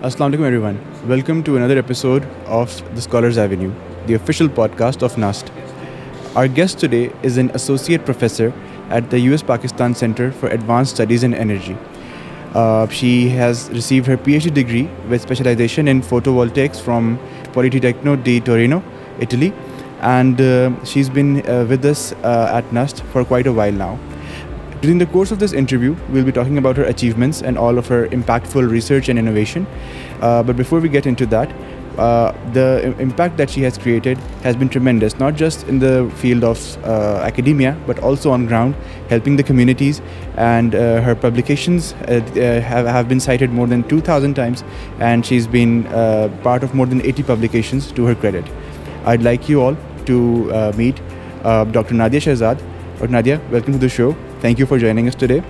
Assalamu alaikum everyone. Welcome to another episode of The Scholars Avenue, the official podcast of NUST. Our guest today is an associate professor at the US Pakistan Center for Advanced Studies in Energy. She has received her PhD degree with specialization in photovoltaics from Politecnico di Torino, Italy, and she's been with us at NUST for quite a while now. During the course of this interview, we'll be talking about her achievements and all of her impactful research and innovation. But before we get into that, the impact that she has created has been tremendous, not just in the field of academia, but also on ground, helping the communities. And her publications have been cited more than 2,000 times, and she's been part of more than 80 publications to her credit. I'd like you all to meet Dr. Nadia Shehzad. Dr. Nadia, welcome to the show. Thank you for joining us today.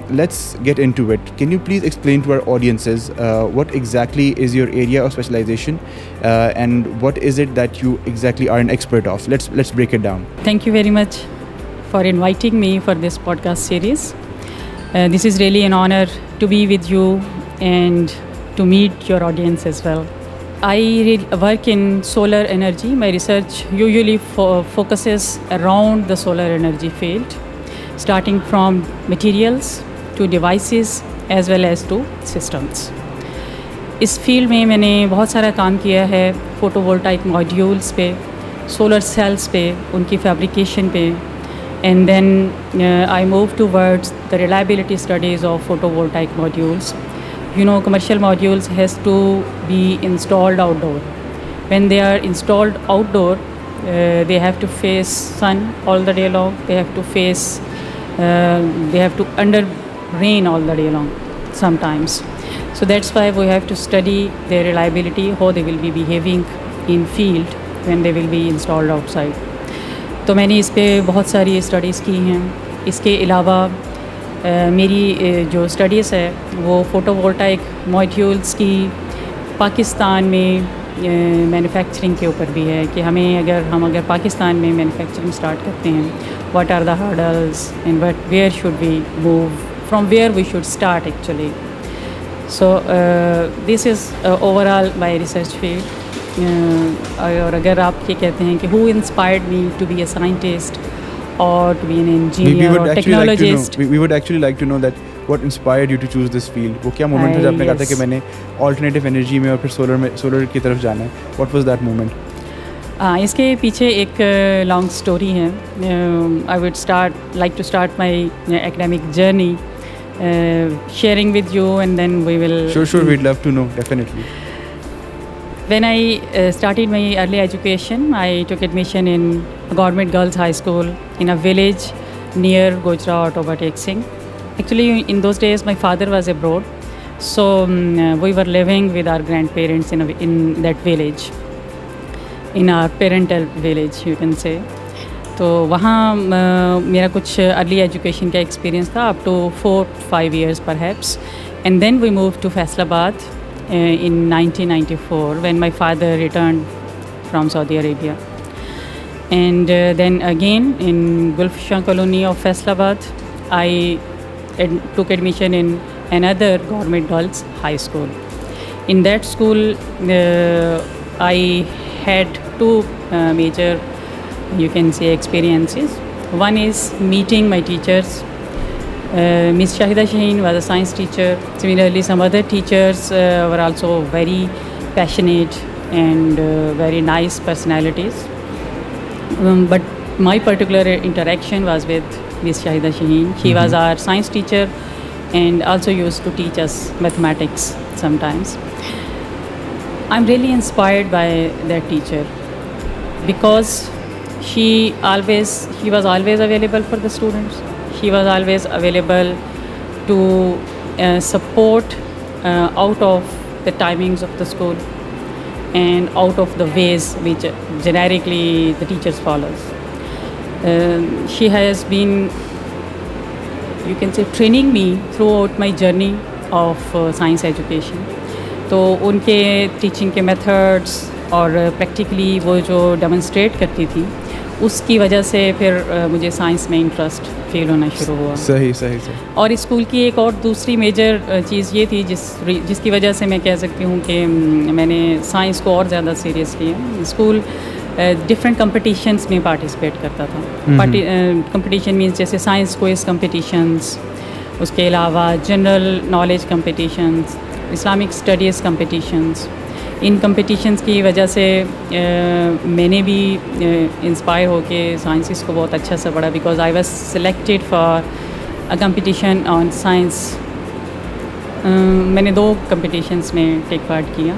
Let's get into it. Can you please explain to our audiences what exactly is your area of specialization and what is it that you exactly are an expert of? Let's break it down. Thank you very much for inviting me for this podcast series. This is really an honor to be with you and to meet your audience as well. I work in solar energy. My research usually focuses around the solar energy field, starting from materials to devices as well as to systems. इस field में मैंने बहुत सारा काम किया है photovoltaic modules पे, solar cells पे, उनकी फैब्रिकेशन पे, and then I moved towards the reliability studies of photovoltaic modules. You know, commercial modules has to be installed outdoor. When they are installed outdoor, they have to face sun all the day long. They have to under rain all the day long sometimes. So that's why we have to study their reliability, how they will be behaving in field when they will be installed outside. तो मैंने इस पे बहुत सारी studies की हैं. इसके अलावा मेरी जो स्टडीज़ है वो फ़ोटोवोल्टाइक मॉड्यूल्स की पाकिस्तान में मैन्युफैक्चरिंग के ऊपर भी है कि हम अगर पाकिस्तान में मैन्युफैक्चरिंग स्टार्ट करते हैं, what are the hurdles and where should we move, from where we should start actually. So this is overall my research field. और अगर आप ये कहते हैं कि who inspired me to be a scientist or to be an engineer or technologist. We would actually like to know that what inspired you to choose this field. वो क्या moment था जब आपने कहा था कि मैंने alternative energy में और फिर solar की तरफ जाना है? What was that moment? इसके पीछे एक long story है. I would like to start my academic journey sharing with you, and then we will. Sure, we'd love to know, definitely. When I started my early education, I took admission in Government Girls High School in a village near Gojra Autobatek Singh. Actually, in those days, my father was abroad, so we were living with our grandparents in that village, in our parental village, you can say. तो वहाँ मेरा कुछ early education का experience था up to 4-5 years perhaps, and then we moved to Faisalabad in 1994 when my father returned from Saudi Arabia. And then again in Gulfshan colony of Faisalabad, I took admission in another government girls high school. In that school, I had two major, you can say, experiences. One is meeting my teachers. Miss Shahida Shaheen was a science teacher. Similarly, some other teachers were also very passionate and very nice personalities. But my particular interaction was with Miss Shahida Shaheen. She was our science teacher and also used to teach us mathematics sometimes. I'm really inspired by that teacher because she was always available for the students. She was always available to support out of the timings of the school and out of the ways which generically the teachers follows. She has been, you can say, training me throughout my journey of science education. तो उनके teaching के methods और practically वो जो demonstrate करती थी उसकी वजह से फिर मुझे साइंस में इंटरेस्ट फील होना शुरू हुआ। सही। और स्कूल की एक और दूसरी मेजर चीज़ ये थी जिसकी वजह से मैं कह सकती हूँ कि मैंने साइंस को और ज़्यादा सीरियस लिया। स्कूल डिफरेंट कंपटीशंस में पार्टिसिपेट करता था। कंपटीशन मीन्स जैसे साइंस क्विज़ कंपटीशंस, उसके अलावा general knowledge competitions, Islamic studies competitions. इन कंपटीशंस की वजह से मैंने भी इंस्पायर होके साइंसेस को बहुत अच्छा सा पढ़ा, because I was selected for a competition on science. मैंने 2 कंपटीशंस में टेक पार्ट किया।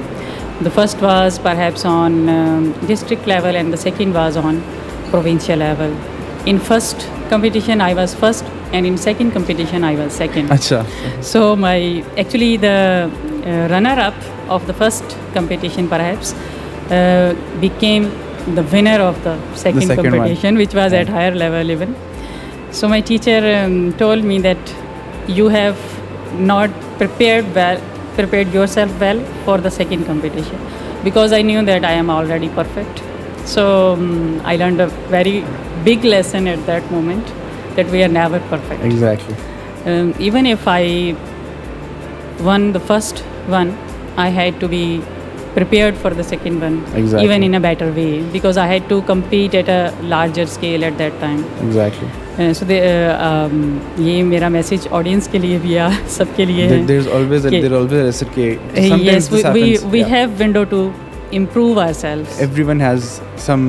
The first was perhaps on district level and the second was on provincial level. In first competition I was first, and in second competition I was second. अच्छा. So actually the runner-up of the first competition perhaps became the winner of the second competition one. Which was at higher level even. So my teacher told me that you have not prepared yourself well for the second competition, because I knew that I am already perfect. So I learned a very big lesson at that moment, that we are never perfect. Exactly. Even if I won the first one, I had to be prepared for the second one. Exactly. Even in a better way, because I had to compete at a larger scale at that time. Exactly. So ये मेरा message audience के लिए भी या सबके लिए है। There's always a lesson कि sometimes this happens. We have window to improve ourselves. Everyone has some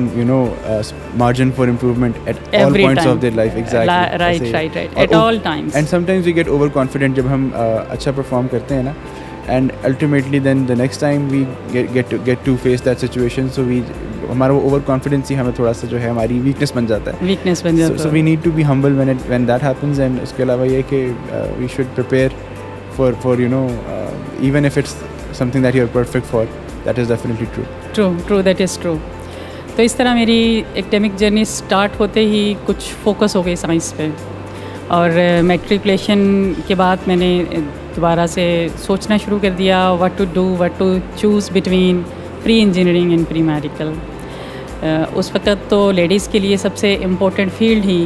margin for improvement at all points of their life. Exactly. Right. At all times. And sometimes we get overconfident जब हम अच्छा perform करते हैं ना, and ultimately then the next time we get to face that situation, so हमारा वो overconfidence ही हमें थोड़ा सा जो है हमारी weakness बन जाता है. So we need to be humble when that happens, and उसके अलावा ये कि we should prepare for even if it's something that you're perfect for. That is definitely true. True, that is true. तो इस तरह मेरी एकेडमिक जर्नी स्टार्ट होते ही कुछ फोकस हो गई साइंस पे, और मैट्रिकुलेशन के बाद मैंने दोबारा से सोचना शुरू कर दिया what to choose between pre engineering and pre medical. उस वक्त तो लेडीज़ के लिए सबसे इम्पोर्टेंट फील्ड ही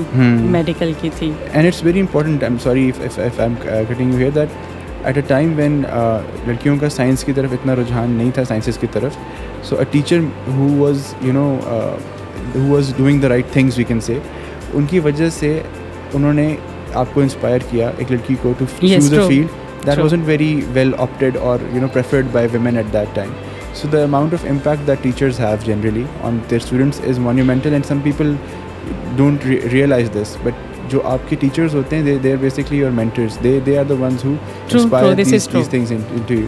मेडिकल की थी। And it's very important, I am sorry if I am cutting you here, that at a time when लड़कियों का साइंस की तरफ इतना रुझान नहीं था, साइंसेस की तरफ, so a teacher who was doing the right things we can say, उनकी वजह से उन्होंने आपको इंस्पायर किया एक लड़की को to choose a field that wasn't very well opted or preferred by women at that time. So the amount of impact that teachers have generally on their students is monumental, and some people don't realize this, but जो आपके teachers होते हैं, they are basically your mentors. They are the ones who inspire these things into you.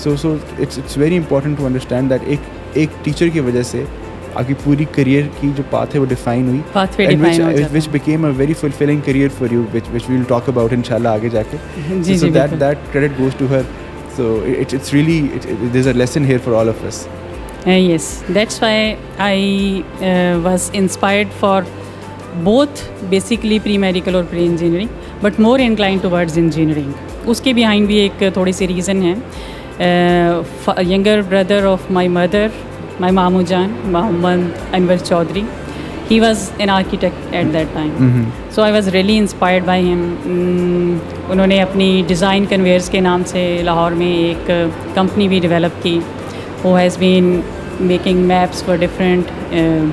So it's very important to understand that एक teacher की वजह से आपकी पूरी करियर की जो पाथ है वो डिफाइन हुई, which became a very fulfilling career for you, which we will talk about inshallah आगे जाके. So that credit goes to her. So it's really there's a lesson here for all of us. Yes, that's why I was inspired for both basically pre-medical और pre-engineering, but more inclined towards engineering. उसके behind भी एक थोड़ी सी reason है. Younger brother of my mother, my Mamu Jan, Mohammad Anwar Chaudhary, he was an architect at that time. Mm-hmm. So I was really inspired by him. उन्होंने अपनी design conveyors के नाम से लाहौर में एक कंपनी भी डेवलप की, who has been making maps for different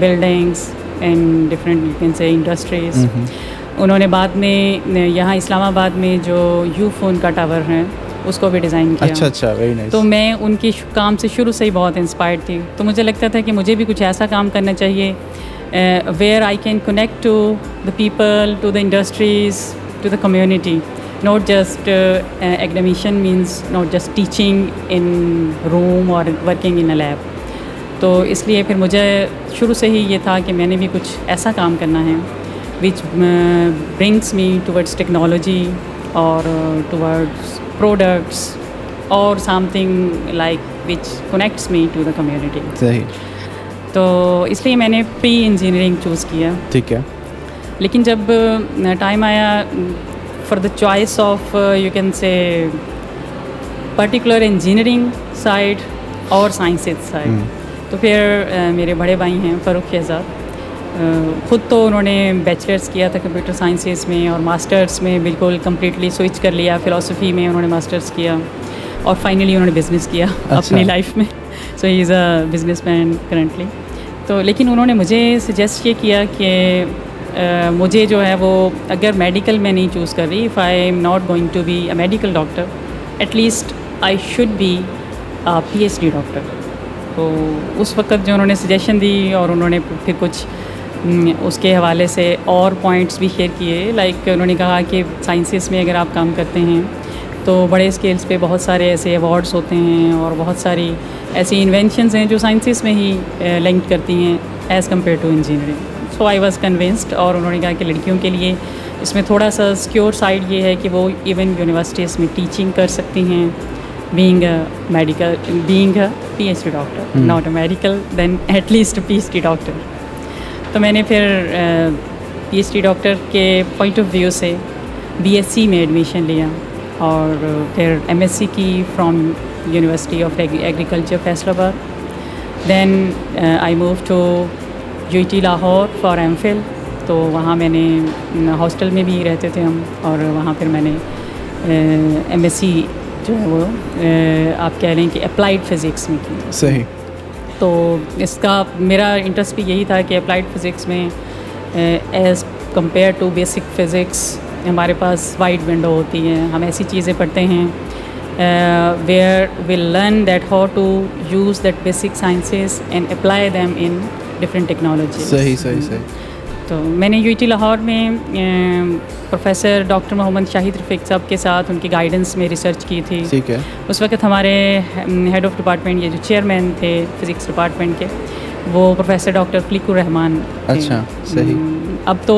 buildings and different you can say industries. Mm-hmm. उन्होंने बाद में यहाँ इस्लामाबाद में जो यू फोन का टावर है उसको भी डिज़ाइन किया। अच्छा, वेरी नाइस। तो मैं उनकी काम से शुरू से ही बहुत इंस्पायर्ड थी, तो मुझे लगता था कि मुझे भी कुछ ऐसा काम करना चाहिए where I can connect to the people, to the industries, to the community, not just academician means not just teaching in room और वर्किंग इन अ लैब। तो इसलिए फिर मुझे शुरू से ही ये था कि मैंने भी कुछ ऐसा काम करना है which brings me towards technology और towards products or something like which connects me to the community. सही। तो इसलिए मैंने प्री इंजीनियरिंग चूज़ किया। ठीक है। लेकिन जब टाइम आया for the choice of you can say particular engineering side और साइंसेज साइड, तो फिर मेरे बड़े भाई हैं फ़ारूक शहजाद, ख़ुद तो उन्होंने बैचलर्स किया था कंप्यूटर साइंसेस में और मास्टर्स में बिल्कुल कम्प्लीटली स्विच कर लिया, फ़िलासफ़ी में उन्होंने मास्टर्स किया और फाइनली उन्होंने बिज़नेस किया अपनी लाइफ में। So he is a businessman currently. तो लेकिन उन्होंने मुझे सजेस्ट ये किया कि मुझे जो है वो अगर मेडिकल में नहीं चूज़ कर रही, if I am not going to be a medical doctor, at least I should be a PhD doctor. तो उस वक्त जो उन्होंने सजेशन दी और उन्होंने फिर कुछ उसके हवाले से और पॉइंट्स भी शेयर किए। लाइक उन्होंने कहा कि साइंसेस में अगर आप काम करते हैं तो बड़े स्केल्स पे बहुत सारे ऐसे अवार्ड्स होते हैं और बहुत सारी ऐसी इन्वेंशंस हैं जो साइंसेस में ही लिंक करती हैं as compare to engineering. So I was convinced. और उन्होंने कहा कि लड़कियों के लिए इसमें थोड़ा सा सिक्योर साइड ये है कि वो इवन यूनिवर्सिटीज़ में टीचिंग कर सकती हैं, being a PhD doctor, not a medical, then at least a PhD doctor। तो मैंने फिर PhD डॉक्टर के पॉइंट ऑफ व्यू से BSc में एडमिशन लिया और फिर MSc की from university of agriculture Faisalabad. Then I move to UT Lahore for MPhil। तो वहाँ मैंने हॉस्टल में भी रहते थे हम और वहाँ फिर मैंने MSc जो है वो आप कह लें कि अप्लाइड फ़िज़िक्स में की। सही। तो इसका मेरा इंटरेस्ट भी यही था कि अप्लाइड फ़िज़िक्स में as compare to basic physics हमारे पास वाइड विंडो होती है। हम ऐसी चीज़ें पढ़ते हैं where will learn that how to use that basic sciences and apply them in different technology. सही सही सही। तो मैंने UT लाहौर में प्रोफेसर डॉक्टर मोहम्मद शाहिद रफ़ीक साहब के साथ उनकी गाइडेंस में रिसर्च की थी। ठीक है। उस वक्त हमारे हेड ऑफ़ डिपार्टमेंट, ये जो चेयरमैन थे फ़िज़िक्स डिपार्टमेंट के, वो प्रोफेसर डॉक्टर खलीकुर रहमान। अच्छा, सही। अब तो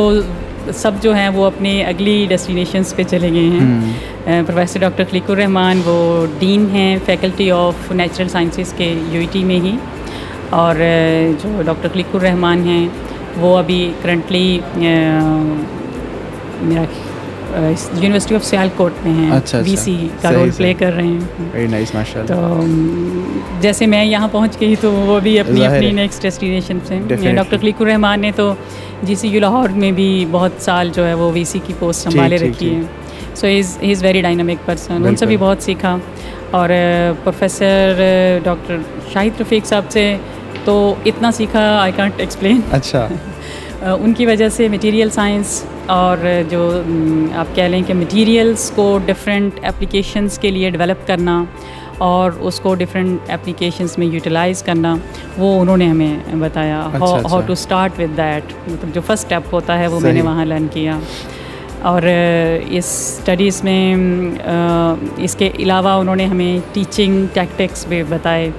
सब जो हैं वो अपने अगली डेस्टिनेशंस पे चले गए हैं। प्रोफेसर डॉक्टर खलीकुर रहमान वो डीन हैं फैकल्टी ऑफ नेचुरल साइंसेस के UT में ही, और जो डॉक्टर खलीकुर रहमान हैं वो अभी करंटली मेरा यूनिवर्सिटी ऑफ सियालकोट में हैं। अच्छा, VC का रोल प्ले कर रहे हैं। वेरी नाइस, माशाल्लाह। तो जैसे मैं यहाँ पहुँच गई तो वो भी अपनी अपनी नेक्स्ट डेस्टिनेशन से। डॉक्टर खलीकुर रहमान ने तो GCU लाहौर में भी बहुत साल जो है वो VC की पोस्ट संभाले रखी है। So he is very dynamic person. उनसे भी बहुत सीखा। और प्रोफेसर डॉक्टर शाहिद रफ़ीक साहब से तो इतना सीखा आई कांट एक्सप्लेन। अच्छा। उनकी वजह से मटेरियल साइंस और जो आप कह लें कि मटेरियल्स को डिफरेंट एप्लीकेशंस के लिए डेवलप करना और उसको डिफरेंट एप्लीकेशंस में यूटिलाइज़ करना, वो उन्होंने हमें बताया how to start with that. मतलब जो फर्स्ट स्टेप होता है वो मैंने वहाँ लर्न किया। और इस स्टडीज़ में इसके अलावा उन्होंने हमें टीचिंग टैक्टिक्स भी बताए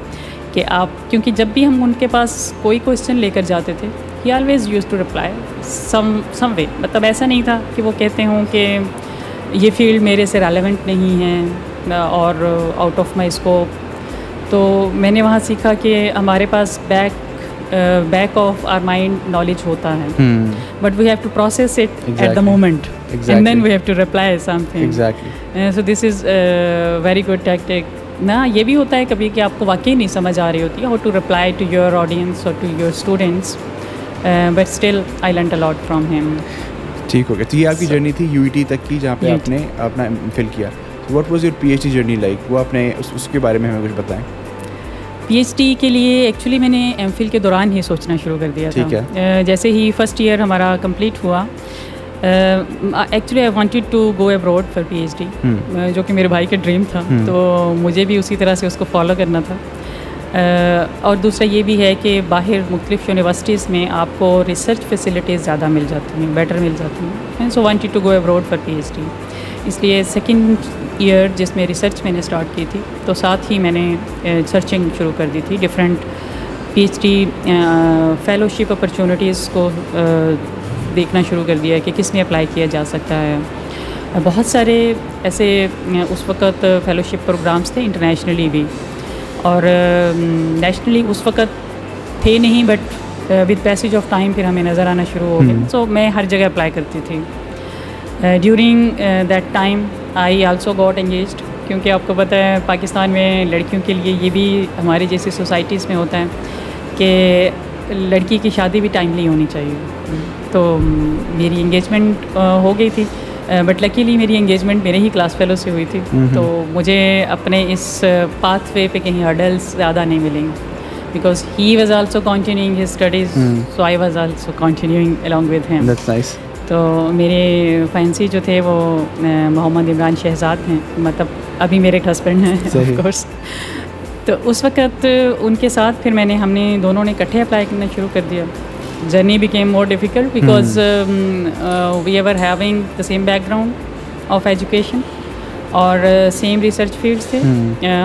कि आप, क्योंकि जब भी हम उनके पास कोई क्वेश्चन लेकर जाते थे, ही ऑलवेज़ यूज़ टू रिप्लाई सम वे। मतलब ऐसा नहीं था कि वो कहते हों कि ये फील्ड मेरे से रेलेवेंट नहीं है और आउट ऑफ माई स्कोप। तो मैंने वहाँ सीखा कि हमारे पास back of our mind knowledge होता है, but we have to process it at the moment and then we have to reply something. Exactly. So this is very good tactic ना। ये भी होता है कभी कि आपको वाकई नहीं समझ आ रही होती how to reply to your audience और to your students, but still I learned a lot from him. ठीक हो गया। तो ये आपकी जर्नी थी UT तक की, जहाँ पे आपने अपना MPhil किया। What was your PhD journey like? वो आपने उसके बारे में हमें कुछ बताएं। PhD के लिए एक्चुअली मैंने MPhil के दौरान ही सोचना शुरू कर दिया था। ठीक है। जैसे ही फर्स्ट ईयर हमारा कंप्लीट हुआ, actually I wanted to go abroad for PhD, जो कि मेरे भाई का ड्रीम था। तो मुझे भी उसी तरह से उसको फॉलो करना था। और दूसरा ये भी है कि बाहर मुख्तलिफ यूनिवर्सिटीज़ में आपको रिसर्च फैसिलिटीज़ ज़्यादा मिल जाती हैं, बेटर मिल जाती हैं। So wanted to go abroad for PhD। इसलिए सेकेंड ईयर जिसमें रिसर्च मैंने स्टार्ट की थी, तो साथ ही मैंने सर्चिंग शुरू कर दी थी डिफरेंट PhD फेलोशिप अपॉर्चुनिटीज़ को देखना शुरू कर दिया कि किस में अप्लाई किया जा सकता है। बहुत सारे ऐसे उस वक़्त फेलोशिप प्रोग्राम्स थे इंटरनेशनली भी, और नेशनली उस वक़्त थे नहीं, but with passage of time फिर हमें नज़र आना शुरू हो गया। सो मैं हर जगह अप्लाई करती थी। During that time I also got engaged, क्योंकि आपको पता है पाकिस्तान में लड़कियों के लिए ये भी हमारी जैसी सोसाइटीज़ में होता है कि लड़की की शादी भी टाइमली होनी चाहिए। तो मेरी एंगेजमेंट हो गई थी, बट लकीली मेरी एंगेजमेंट मेरे ही क्लास फेलो से हुई थी। तो मुझे अपने इस पाथवे पे कहीं हर्डल्स ज़्यादा नहीं मिलेंगे, because he was also continuing his studies, so I was also continuing along with him. That's nice. तो मेरे फैंसी जो थे वो मोहम्मद इमरान शहजाद हैं, मतलब अभी मेरे हस्बैंड हैं ऑफ कोर्स। तो उस वक़्त उनके साथ फिर हमने दोनों ने इकट्ठे अप्लाई करना शुरू कर दिया। Journey became more difficult because we ever having the same background of education और सेम रिसर्च फील्ड्स थे।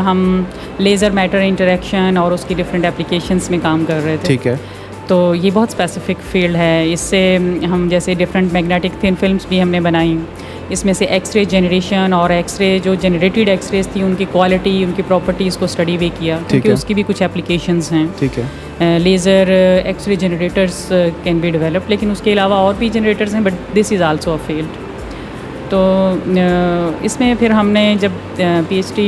हम लेज़र मैटर इंटरेक्शन और उसकी डिफरेंट एप्लीकेशंस में काम कर रहे थे। ठीक है। तो ये बहुत स्पेसिफिक फील्ड है। इससे हम जैसे डिफरेंट मैग्नेटिक थिन फिल्म्स भी हमने बनाई, इसमें से एक्सरे जनरेशन और एक्सरे जो जनरेटेड एक्सरेज थी उनकी क्वालिटी, उनकी प्रॉपर्टीज़ को स्टडी भी किया, क्योंकि उसकी भी कुछ एप्लीकेशंस हैं। ठीक है। Laser x-ray generators can be developed, लेकिन उसके अलावा और भी जनरेटर्स हैं, but this is also a field. तो इसमें फिर हमने जब PhD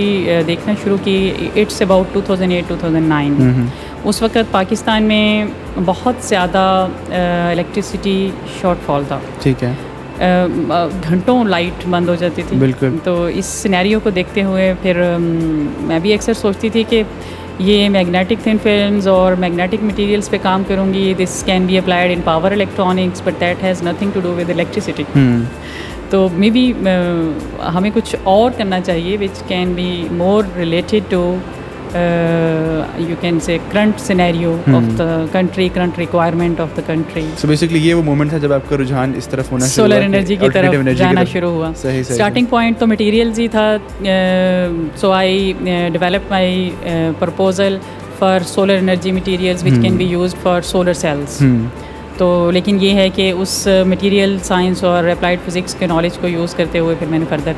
देखना शुरू की, इट्स अबाउट 2008-2009। उस वक़्त पाकिस्तान में बहुत ज़्यादा इलेक्ट्रिसिटी शॉर्टफॉल था। ठीक है। घंटों लाइट बंद हो जाती थी। बिल्कुल। तो इस सिनेरियो को देखते हुए फिर मैं भी अक्सर सोचती थी कि ये मैग्नेटिक थिन फिल्म्स और मैग्नेटिक मटेरियल्स पे काम करूँगी, this can be applied in power electronics, but that has nothing to do with electricity. तो मे बी हमें कुछ और करना चाहिए which can be more related to you can say current scenario of the country, current requirement of the country. So basically ये वो moment था जब आपका रुझान इस तरफ होना शुरू हुआ, सोलर एनर्जी की तरफ जाना शुरू हुआ। सही। स्टार्टिंग पॉइंट तो मटेरियल्स ही था। So I develop my proposal for solar energy materials which can be used for solar cells. तो लेकिन ये है कि उस मटेरियल साइंस और अप्लाइड फिज़िक्स के नॉलेज को यूज़ करते हुए फिर मैंने फर्दर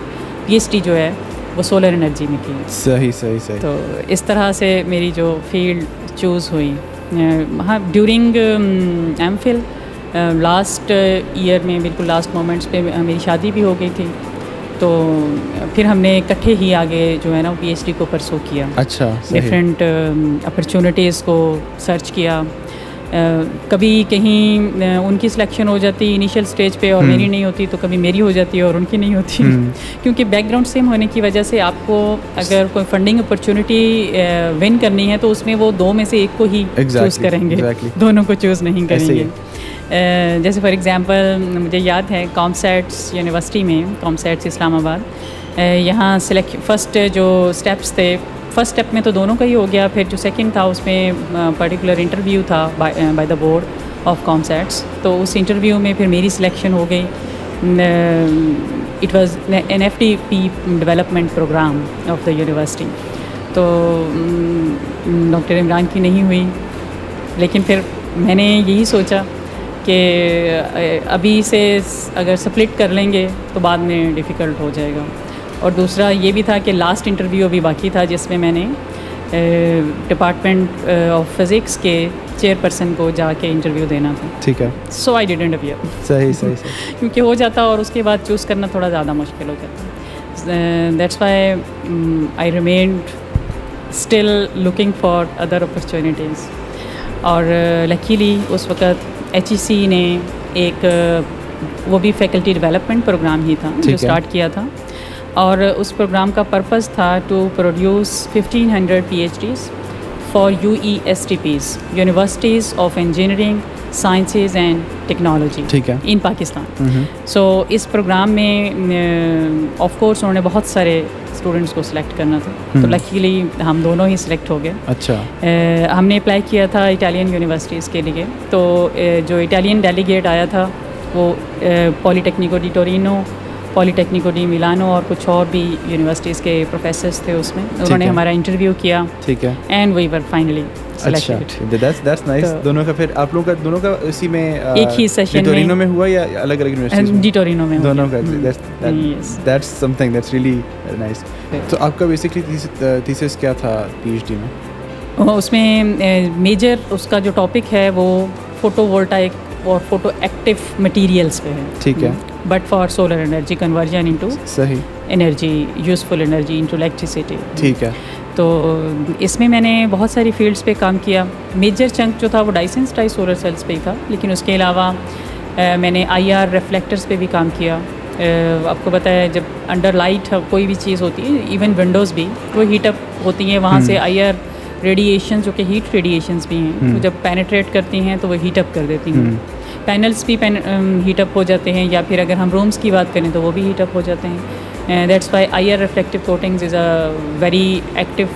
PhD जो है वो सोलर एनर्जी में की। सही। तो इस तरह से मेरी जो फील्ड चूज़ हुई। हाँ, ड्यूरिंग MPhil लास्ट ईयर में बिल्कुल लास्ट मोमेंट्स पे मेरी शादी भी हो गई थी। तो फिर हमने इकट्ठे ही आगे जो है ना PhD को परसू किया। अच्छा। डिफरेंट अपॉर्चुनिटीज़ को सर्च किया। कभी कहीं उनकी सिलेक्शन हो जाती इनिशियल स्टेज पे और मेरी नहीं होती, तो कभी मेरी हो जाती और उनकी नहीं होती। क्योंकि बैकग्राउंड सेम होने की वजह से आपको अगर कोई फंडिंग अपॉर्चुनिटी विन करनी है तो उसमें वो दो में से एक को ही चूज़ करेंगे, दोनों को चूज़ नहीं करेंगे। जैसे फॉर एग्जांपल मुझे याद है कॉमसेट्स यूनिवर्सिटी में, कॉमसेट्स इस्लामाबाद, यहाँ फर्स्ट जो स्टेप्स थे, फर्स्ट स्टेप में तो दोनों का ही हो गया, फिर जो सेकंड था उसमें पर्टिकुलर इंटरव्यू था by the board of COMSATS. तो उस इंटरव्यू में फिर मेरी सिलेक्शन हो गई। It was an FDP development program of the university. तो डॉक्टर इमरान की नहीं हुई, लेकिन फिर मैंने यही सोचा कि अभी से अगर स्प्लिट कर लेंगे तो बाद में डिफ़िकल्ट हो जाएगा। और दूसरा ये भी था कि लास्ट इंटरव्यू अभी बाकी था जिसमें मैंने डिपार्टमेंट ऑफ फिज़िक्स के चेयरपर्सन को जाके इंटरव्यू देना था। ठीक है। So I didn't appear. सही। क्योंकि हो जाता और उसके बाद चूज़ करना थोड़ा ज़्यादा मुश्किल हो जाता। That's why I remained still looking for other opportunities. और लकीली उस वक़्त HEC ने एक वो भी फैकल्टी डेवलपमेंट प्रोग्राम ही था जो स्टार्ट किया था, और उस प्रोग्राम का पर्पस था to produce 1500 PhDs for UESTPs, universities of engineering sciences and technology, ठीक है, इन पाकिस्तान। सो इस प्रोग्राम में ऑफ कोर्स उन्होंने बहुत सारे स्टूडेंट्स को सिलेक्ट करना था। तो लकीली हम दोनों ही सिलेक्ट हो गए। अच्छा। हमने अप्लाई किया था इटालियन यूनिवर्सिटीज़ के लिए। तो जो इटालियन डेलीगेट आया था वो पॉलीटेक्निको डी टोरिनो, पॉलीटेक्निको डी मिलानो और कुछ और भी यूनिवर्सिटीज़ के प्रोफेसर्स थे उसमें। उन्होंने हमारा इंटरव्यू किया। ठीक है। And we were finally selected. That's nice. दोनों का फिर आप लोगों का दोनों का इसी में एक ही सेशन में टोरिनो में हुआ या अलग-अलग यूनिवर्सिटीज में? डी टोरिनो में दोनों का। That's something that's really nice. तो आपका बेसिकली थीसिस क्या था PhD में? उसमें मेजर उसका जो टॉपिक है वो फोटोवोल्टाइक और फोटो एक्टिव मटेरियल्स पे है। ठीक है। But for solar energy conversion into सही energy, useful energy into electricity. ठीक है। तो इसमें मैंने बहुत सारी फील्ड्स पे काम किया। मेजर चंक जो था वो डाइसेंसिटाइज्ड सोलर सेल्स पे ही था, लेकिन उसके अलावा मैंने IR रिफ्लेक्टर्स पे भी काम किया। आपको पता है जब अंडर लाइट कोई भी चीज़ होती है, इवन विंडोज़ भी वो हीट अप होती हैं, वहाँ से IR रेडिएशन जो कि हीट रेडिएशंस भी हैं, तो जब पेनिट्रेट करती हैं तो वो हीट अप कर देती हैं। पैनल्स भी हीट अप हो जाते हैं, या फिर अगर हम रूम्स की बात करें तो वो भी हीट अप हो जाते हैं। That's why IR reflective coatings is a very active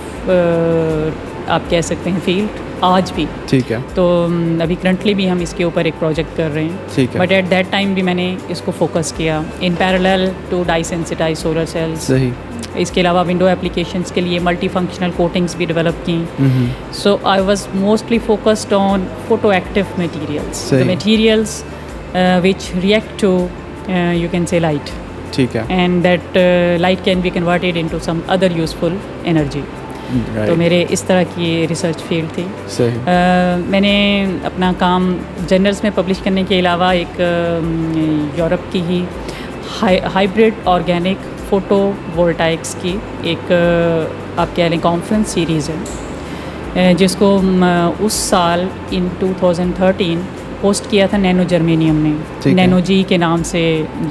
आप कह सकते हैं फील्ड आज भी। ठीक है। तो अभी करंटली भी हम इसके ऊपर एक प्रोजेक्ट कर रहे हैं। ठीक है। बट एट दैट टाइम भी मैंने इसको फोकस किया in parallel to dye sensitized solar cells. सही। इसके अलावा विंडो एप्लीकेशंस के लिए मल्टी फंक्शनल कोटिंग्स भी डेवलप की। So I was mostly focused on photo active materials, the materials which react to you can say light. ठीक है। And that light can be converted into some other useful energy. Right. तो मेरे इस तरह की research field थी। सही। मैंने अपना काम जर्नल्स में पब्लिश करने के अलावा एक यूरोप की ही हाइब्रिड ऑर्गेनिक फोटो वोल्टाइक्स की एक आप कह लें कॉन्फ्रेंस सीरीज़ है, जिसको उस साल इन 2013 होस्ट किया था नैनो जर्मेनियम ने। नैनो जी के नाम से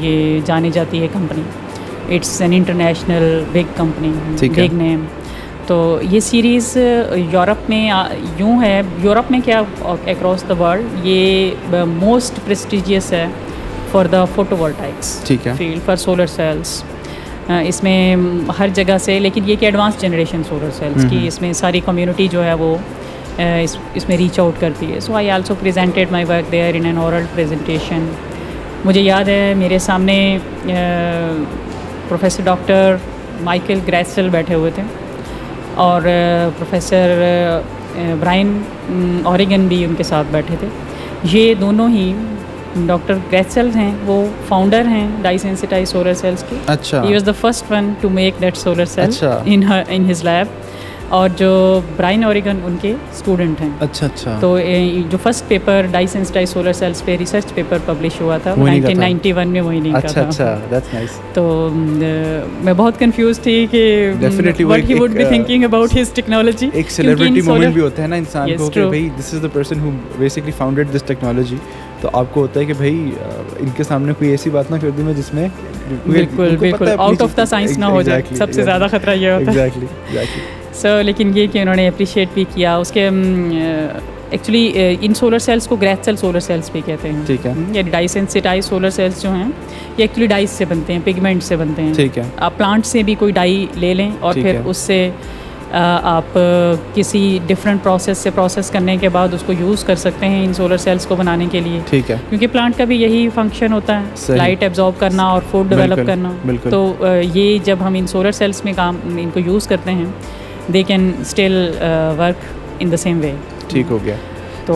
ये जानी जाती है company. It's an international big company, big name. तो ये सीरीज़ यूरोप में यूँ है, यूरोप में क्या अक्रॉस द वर्ल्ड ये मोस्ट प्रेस्टिजियस है for the photovoltaics field for solar cells. इसमें हर जगह से, लेकिन ये कि एडवांस जनरेशन सोलर सेल्स की इसमें सारी कम्युनिटी जो है वो इसमें रीच आउट करती है। So I also presented my work there in an oral presentation. मुझे याद है मेरे सामने प्रोफेसर डॉक्टर माइकल ग्रेसल बैठे हुए थे और प्रोफेसर ब्रायन ऑरिगन भी उनके साथ बैठे थे। ये दोनों ही डॉक्टर ग्रेसल हैं, वो फाउंडर हैं डाइसेंसिटाइज्ड सोलर सेल्स के। अच्छा। He was the first one to make that solar cell in his lab, और जो ब्रायन ऑरिगन उनके स्टूडेंट हैं। अच्छा अच्छा। तो जो फर्स्ट पेपर डाइसेंसिटाइज्ड सोलर सेल्स पे रिसर्च पेपर पब्लिश हुआ था 1991 में, वही नहीं अच्छा, था। अच्छा, that's nice। तो मैं बहुत कंफ्यूज थी कि what he would be thinking about his technology. एक सेलिब्रिटी मोमेंट भी होता है ना इंसान को कि भाई this is the person who basically founded this technology. तो आपको होता है कि भाई इनके सामने कोई ऐसी बात ना कर दूं मैं जिसमें बिल्कुल आउट ऑफ द साइंस ना हो जाए। सबसे ज़्यादा खतरा ये होता है। एग्जैक्टली। सो लेकिन ये कि उन्होंने अप्रिशिएट भी किया उसके। एक्चुअली इन सोलर सेल्स को ग्रेसल सोलर सेल्स भी कहते हैं। ठीक है। ये डाइसेंसिटाइज्ड सोलर सेल्स जो हैं ये एक्चुअली डाइस से बनते हैं, पिगमेंट से बनते हैं। ठीक है। आप प्लांट से भी कोई डाई ले लें और फिर उससे आप किसी डिफरेंट प्रोसेस से प्रोसेस करने के बाद उसको यूज़ कर सकते हैं इन सोलर सेल्स को बनाने के लिए। ठीक है। क्योंकि प्लांट का भी यही फंक्शन होता है, लाइट एब्जॉर्ब करना और फूड डेवलप करना। तो ये जब हम इन सोलर सेल्स में काम इनको यूज़ करते हैं, they can still work in the same way। ठीक हो गया। तो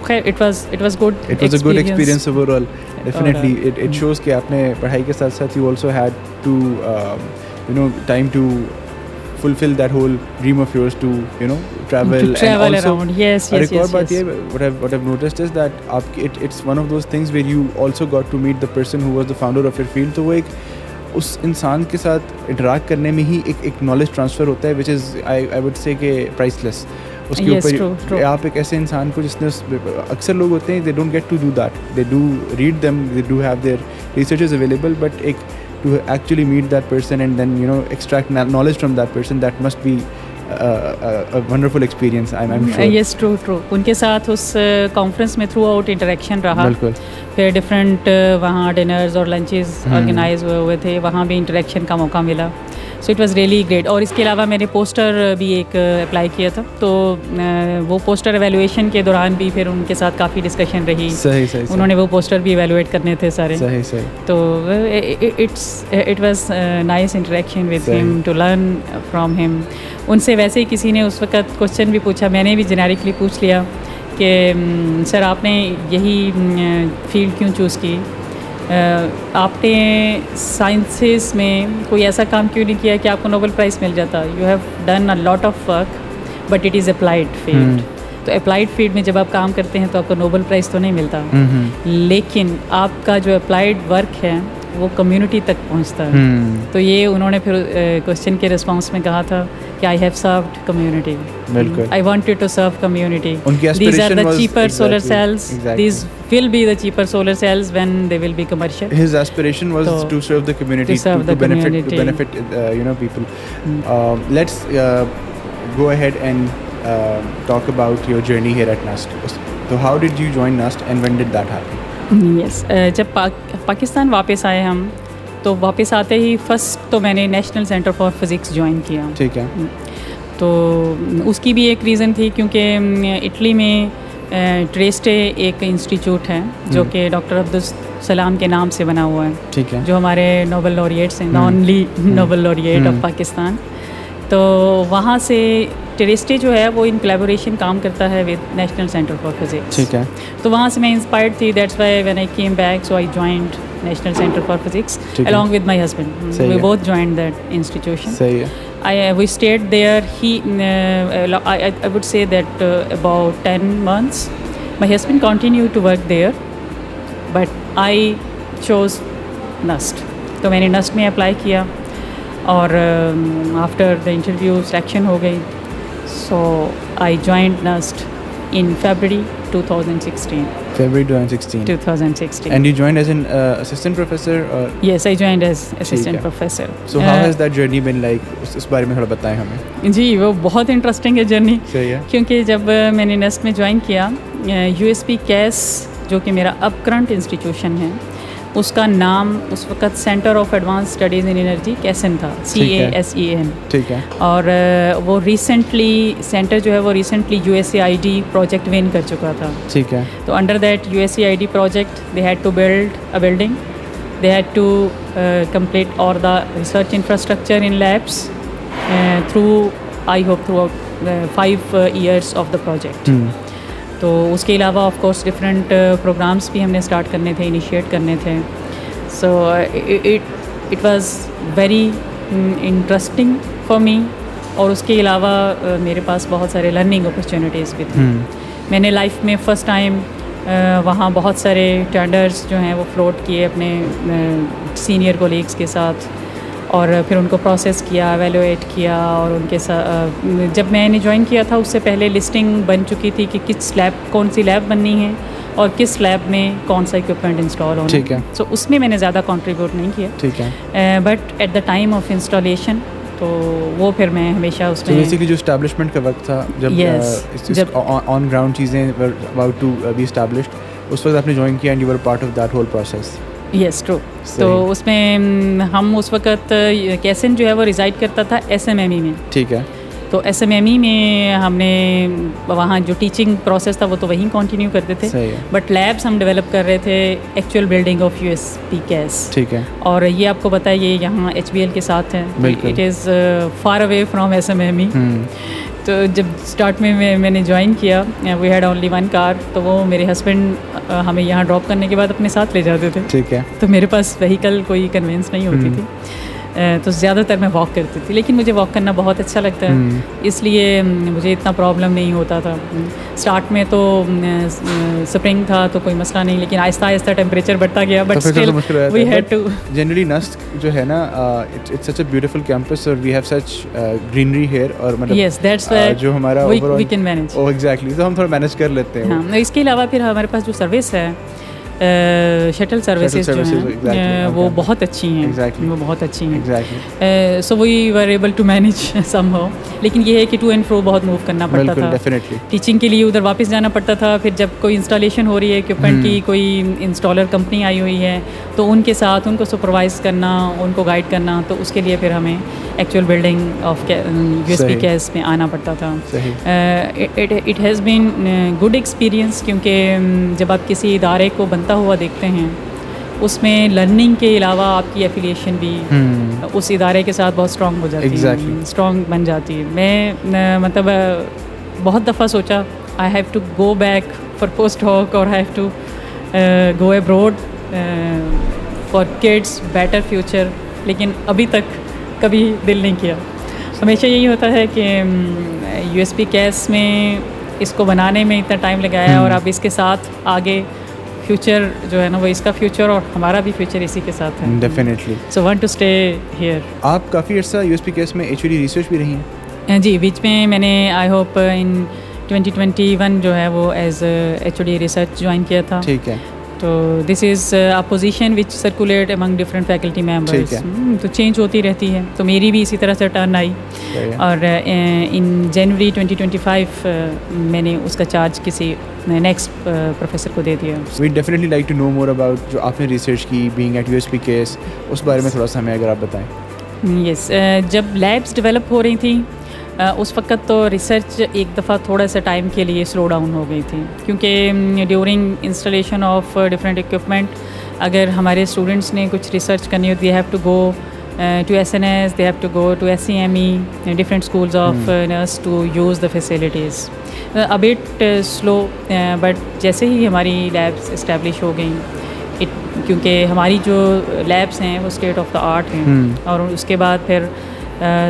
खैर it was good। It was a good experience overall। Definitely it shows कि आपने पढ़ाई के साथ साथ you also had to time to fulfill that whole dream of yours to travel and also around। yes। एक और बात ये what I've noticed is that it's one of those things where you also got to meet the person who was the founder of your field। तो वो एक उस इंसान के साथ इंटरैक्ट करने में ही एक नॉलेज ट्रांसफ़र होता है, which is I would say कि प्राइसलेस। उसके ऊपर आप एक ऐसे इंसान को जिसने अक्सर लोग होते हैं they don't get to do that, they do read them, they do have their researches available, but एक to actually meet that person and then extract knowledge from that person, that must be a wonderful experience। I'm sure। Yes, true। उनके साथ उस conference में through out interaction रहा। बिल्कुल। फिर different वहाँ dinners और लंचेस ऑर्गेनाइज हुए थे, वहाँ भी इंटरेक्शन का मौका मिला। So it was really great. और इसके अलावा मैंने पोस्टर भी एक अप्लाई किया था, तो वो पोस्टर एवेलुएशन के दौरान भी फिर उनके साथ काफ़ी डिस्कशन रही। सही। उन्होंने वो पोस्टर भी एवेलुएट करने थे सारे। सही। तो it was nice interaction with him to learn from him. उनसे वैसे ही किसी ने उस वक्त क्वेश्चन भी पूछा, मैंने भी जेनेरिकली पूछ लिया कि सर आपने यही फील्ड क्यों चूज़ की, आपने साइंसेस में कोई ऐसा काम क्यों नहीं किया कि आपको नोबेल प्राइज़ मिल जाता। You have done a lot of work but it is applied field. तो अप्लाइड फील्ड में जब आप काम करते हैं तो आपको नोबेल प्राइज़ तो नहीं मिलता, लेकिन आपका जो अप्लाइड वर्क है वो कम्युनिटी तक पहुंचता है। तो ये उन्होंने फिर क्वेश्चन के रिस्पांस में कहा था कि I have served community, I wanted to serve community, these are the cheaper solar cells, these will be the cheaper solar cells when they will be commercial. His aspiration was to serve the community, to benefit people. Let's go ahead and talk about your journey here at NUST. So how did you join NUST and when did that happen? Yes, जब पाकिस्तान वापस आए हम, तो वापस आते ही first तो मैंने national centre for physics join किया। ठीक है। तो उसकी भी एक रीज़न थी क्योंकि इटली में ट्रेस्टे एक इंस्टीट्यूट है जो कि डॉक्टर अब्दुल सलाम के नाम से बना हुआ है। ठीक है। जो हमारे नोबेल लॉरिएट्स हैं, only Nobel laureate of Pakistan. तो वहाँ से ट्रेस्टे जो है वो इन कोलैबोरेशन काम करता है with national centre for physics. ठीक है। तो वहाँ से मैं इंस्पायर्ड थी, that's why when I came back so I joined national centre for physics along with my husband. We both joined that institution. सही है। We stayed there. I would say that about 10 months. My husband continued to work there, but I chose NUST. तो मैंने NUST में apply किया और after the interview selection हो गई। So I joined NUST in February 2016. February 2016. And you joined as an assistant professor? Or? Yes, I joined as assistant professor. So how has that journey been like? उस बारे में थोड़ा बताएं हमें। जी, वो बहुत इंटरेस्टिंग है जर्नी। सही है। क्योंकि जब मैंने NUST में ज्वाइन किया, USP कैस जो कि मेरा अब करंट इंस्टीट्यूशन है, उसका नाम उस वक़्त centre of advance studies in energy कैसन था, CASEN। ठीक है। और वो रिसेंटली सेंटर जो है वो रिसेंटली USAID प्रोजेक्ट विन कर चुका था। ठीक है। तो under that USAID project they had to build a building, they had to complete और the research infrastructure in labs through I hope through 5 years of the project. तो उसके अलावा ऑफ कोर्स डिफरेंट प्रोग्राम्स भी हमने start करने थे, initiate करने थे। So it was very interesting for me. और उसके अलावा मेरे पास बहुत सारे लर्निंग अपॉर्चुनिटीज़ भी थे। मैंने लाइफ में फ़र्स्ट टाइम वहाँ बहुत सारे टेंडर्स जो हैं वो फ्लोट किए अपने सीनियर कोलीग्स के साथ, और फिर उनको प्रोसेस किया, एवेलुएट किया। और उनके साथ जब मैंने ज्वाइन किया था उससे पहले लिस्टिंग बन चुकी थी कि किस लैब, कौन सी लैब बननी है और किस लैब में कौन सा इक्विपमेंट इंस्टॉल होना। ठीक है। सो उसमें मैंने ज़्यादा कंट्रीब्यूट नहीं किया। ठीक है। But at the time of installation तो वो फिर मैं हमेशा उसमें बेसिकली जो एस्टैब्लिशमेंट का वक्त था जब ऑन ग्राउंड चीज़ें अबाउट टू बी एस्टैब्लिश्ड, उस वक्त आपने ज्वाइन किया and you were part of that whole process. Yes true. तो उसमें हम उस वक्त कैसन जो है वो रिजाइड करता था SMME में। ठीक है। तो SMME में हमने वहाँ जो टीचिंग प्रोसेस था वो तो वहीं कंटिन्यू करते थे, बट लैब्स हम डेवलप कर रहे थे एक्चुअल बिल्डिंग ऑफ USP कैस। ठीक है। और ये आपको बताइए यहाँ HBL के साथ है, it is far away from SMME। तो जब स्टार्ट में मैंने ज्वाइन किया, वी हैड ओनली 1 कार, तो वो मेरे हस्बैंड हमें यहाँ ड्रॉप करने के बाद अपने साथ ले जाते थे। ठीक है। तो मेरे पास व्हीकल कोई कन्वेंस नहीं होती थी, तो ज़्यादातर मैं वॉक करती थी, लेकिन मुझे वॉक करना बहुत अच्छा लगता है, इसलिए मुझे इतना प्रॉब्लम नहीं होता था। स्टार्ट में तो स्प्रिंग था तो कोई मसला नहीं, लेकिन आहिस्ता आहिस्ता टेम्परेचर बढ़ता गया, but still we had to. Generally NUST जो है ना, it's such a beautiful campus और we have such greenery here, और मतलब यस दैट्स व्हाई जो हमारा we can manage. Oh exactly, तो हम थोड़ा मैनेज कर लेते हैं। हाँ, इसके अलावा फिर हमारे पास जो सर्विस है, शटल सर्विसेज जो हैं वो बहुत अच्छी हैं। वो बहुत अच्छी हैं। So we were able to manage somehow, लेकिन ये है कि टू एंड फ्रो बहुत मूव करना पड़ता था। टीचिंग के लिए उधर वापस जाना पड़ता था, फिर जब कोई इंस्टॉलेशन हो रही है इक्विपमेंट की, कोई इंस्टॉलर कंपनी आई हुई है, तो उनके साथ उनको सुपरवाइज करना, उनको गाइड करना, तो उसके लिए फिर हमें actual building of USP CAS में आना पड़ता था। It has been good experience, क्योंकि जब आप किसी इदारे को बनता हुआ देखते हैं, उसमें लर्निंग के अलावा आपकी एफिलिएशन भी उस इदारे के साथ बहुत स्ट्रॉन्ग हो जाती है, स्ट्रॉन्ग बन जाती है। मैं मतलब बहुत दफ़ा सोचा I have to go back for post doc और I have to go abroad for kids better future, लेकिन अभी तक कभी दिल नहीं किया। हमेशा यही होता है कि USP कैस में इसको बनाने में इतना टाइम लगाया और अब इसके साथ आगे फ्यूचर जो है ना वो इसका फ्यूचर और हमारा भी फ्यूचर इसी के साथ है। Definitely. So want to stay here. आप काफ़ी अर्सा USPKS में HOD रिसर्च भी रही हैं? जी, बीच में मैंने आई होप इन 2021 जो है वो एज HOD रिसर्च ज्वाइन किया था। ठीक है। तो this is a position which circulate among different faculty members, तो चेंज होती रहती है। तो मेरी भी इसी तरह से टर्न आई और इन जनवरी 2025 मैंने उसका चार्ज किसी नेक्स्ट प्रोफेसर को दे दिया। We definitely like to know more about जो आपने रिसर्च की बीइंग एट USPKS, उस बारे में थोड़ा सा हमें अगर आप बताएं। यस, जब लैब्स डेवलप हो रही थी उस वक्त तो रिसर्च एक दफ़ा थोड़ा सा टाइम के लिए स्लो डाउन हो गई थी, क्योंकि during installation of different equipment अगर हमारे स्टूडेंट्स ने कुछ रिसर्च करनी होती है, have to go to SNS, they have to go to SCME, different schools of nurse to use the facilities. A bit slow, but जैसे ही हमारी लैब्स इस्टेब्लिश हो गई, क्योंकि हमारी जो लैब्स हैं वो स्टेट ऑफ द आर्ट हैं, और उसके बाद फिर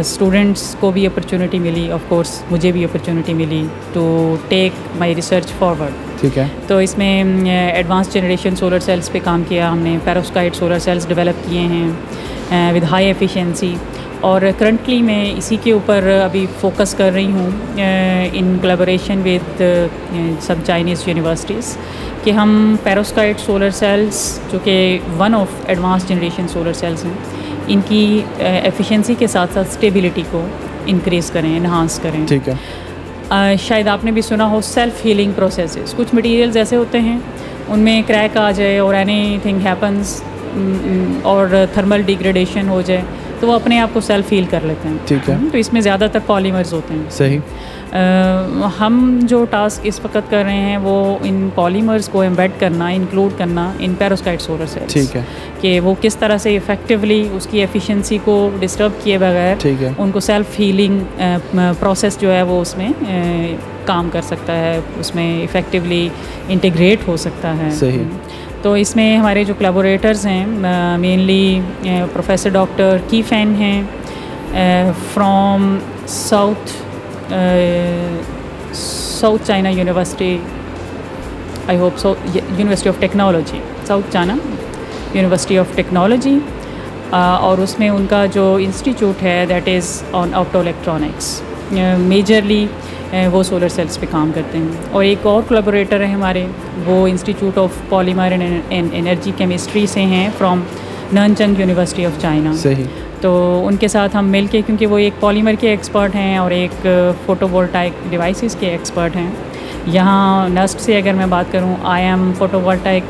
स्टूडेंट्स को भी अपॉर्चुनिटी मिली, ऑफ कोर्स मुझे भी अपॉर्चुनिटी मिली to take my research forward. ठीक है। तो इसमें एडवांस जनरेशन सोलर सेल्स पे काम किया हमने, पेरोस्काइट सोलर सेल्स डेवलप किए हैं विद हाई एफिशिएंसी, और करंटली मैं इसी के ऊपर अभी फोकस कर रही हूँ इन कोलैबोरेशन विद सब चाइनीज़ यूनिवर्सिटीज़ कि हम पेरोस्काइट सोलर सेल्स जो कि one of advance generation solar cells हैं, इनकी एफिशिएंसी के साथ साथ स्टेबिलिटी को इंक्रीज़ करें, इन्हांस करें। ठीक है। शायद आपने भी सुना हो सेल्फ हीलिंग प्रोसेसेस। कुछ मटेरियल्स ऐसे होते हैं उनमें क्रैक आ जाए और एनीथिंग हैपन्स और थर्मल डिग्रेडेशन हो जाए तो वो अपने आप को सेल्फ हील कर लेते हैं। ठीक है। तो इसमें ज़्यादातर पॉलीमर्स होते हैं। सही। हम जो टास्क इस वक्त कर रहे हैं वो इन पॉलीमर्स को एम्बेड करना, इंक्लूड करना इन पेरोस्काइट सोलर सेल्स। ठीक है। कि वो किस तरह से इफ़ेक्टिवली उसकी एफिशिएंसी को डिस्टर्ब किए बगैर, ठीक है, उनको सेल्फ हीलिंग प्रोसेस जो है वो उसमें काम कर सकता है, उसमें इफ़ेक्टिवली इंटीग्रेट हो सकता है। सही। तो इसमें हमारे जो कोलैबोरेटर्स हैं मेनली प्रोफेसर डॉक्टर की फैन हैं from south China university, I hope so, university of technology, south China university of technology, और उसमें उनका जो इंस्टीट्यूट है that is on opto electronics, majorly वो सोलर सेल्स पे काम करते हैं। और एक और कोलैबोरेटर है हमारे, वो institute of polymer and energy chemistry से हैं फ्रॉम ननचंग यूनिवर्सिटी ऑफ चाइना। सही। तो उनके साथ हम मिल के, क्योंकि वो एक पॉलीमर के एक्सपर्ट हैं और एक फोटोवोल्टाइक डिवाइसेस के एक्सपर्ट हैं। यहाँ नस्ट से अगर मैं बात करूँ, I am photovoltaic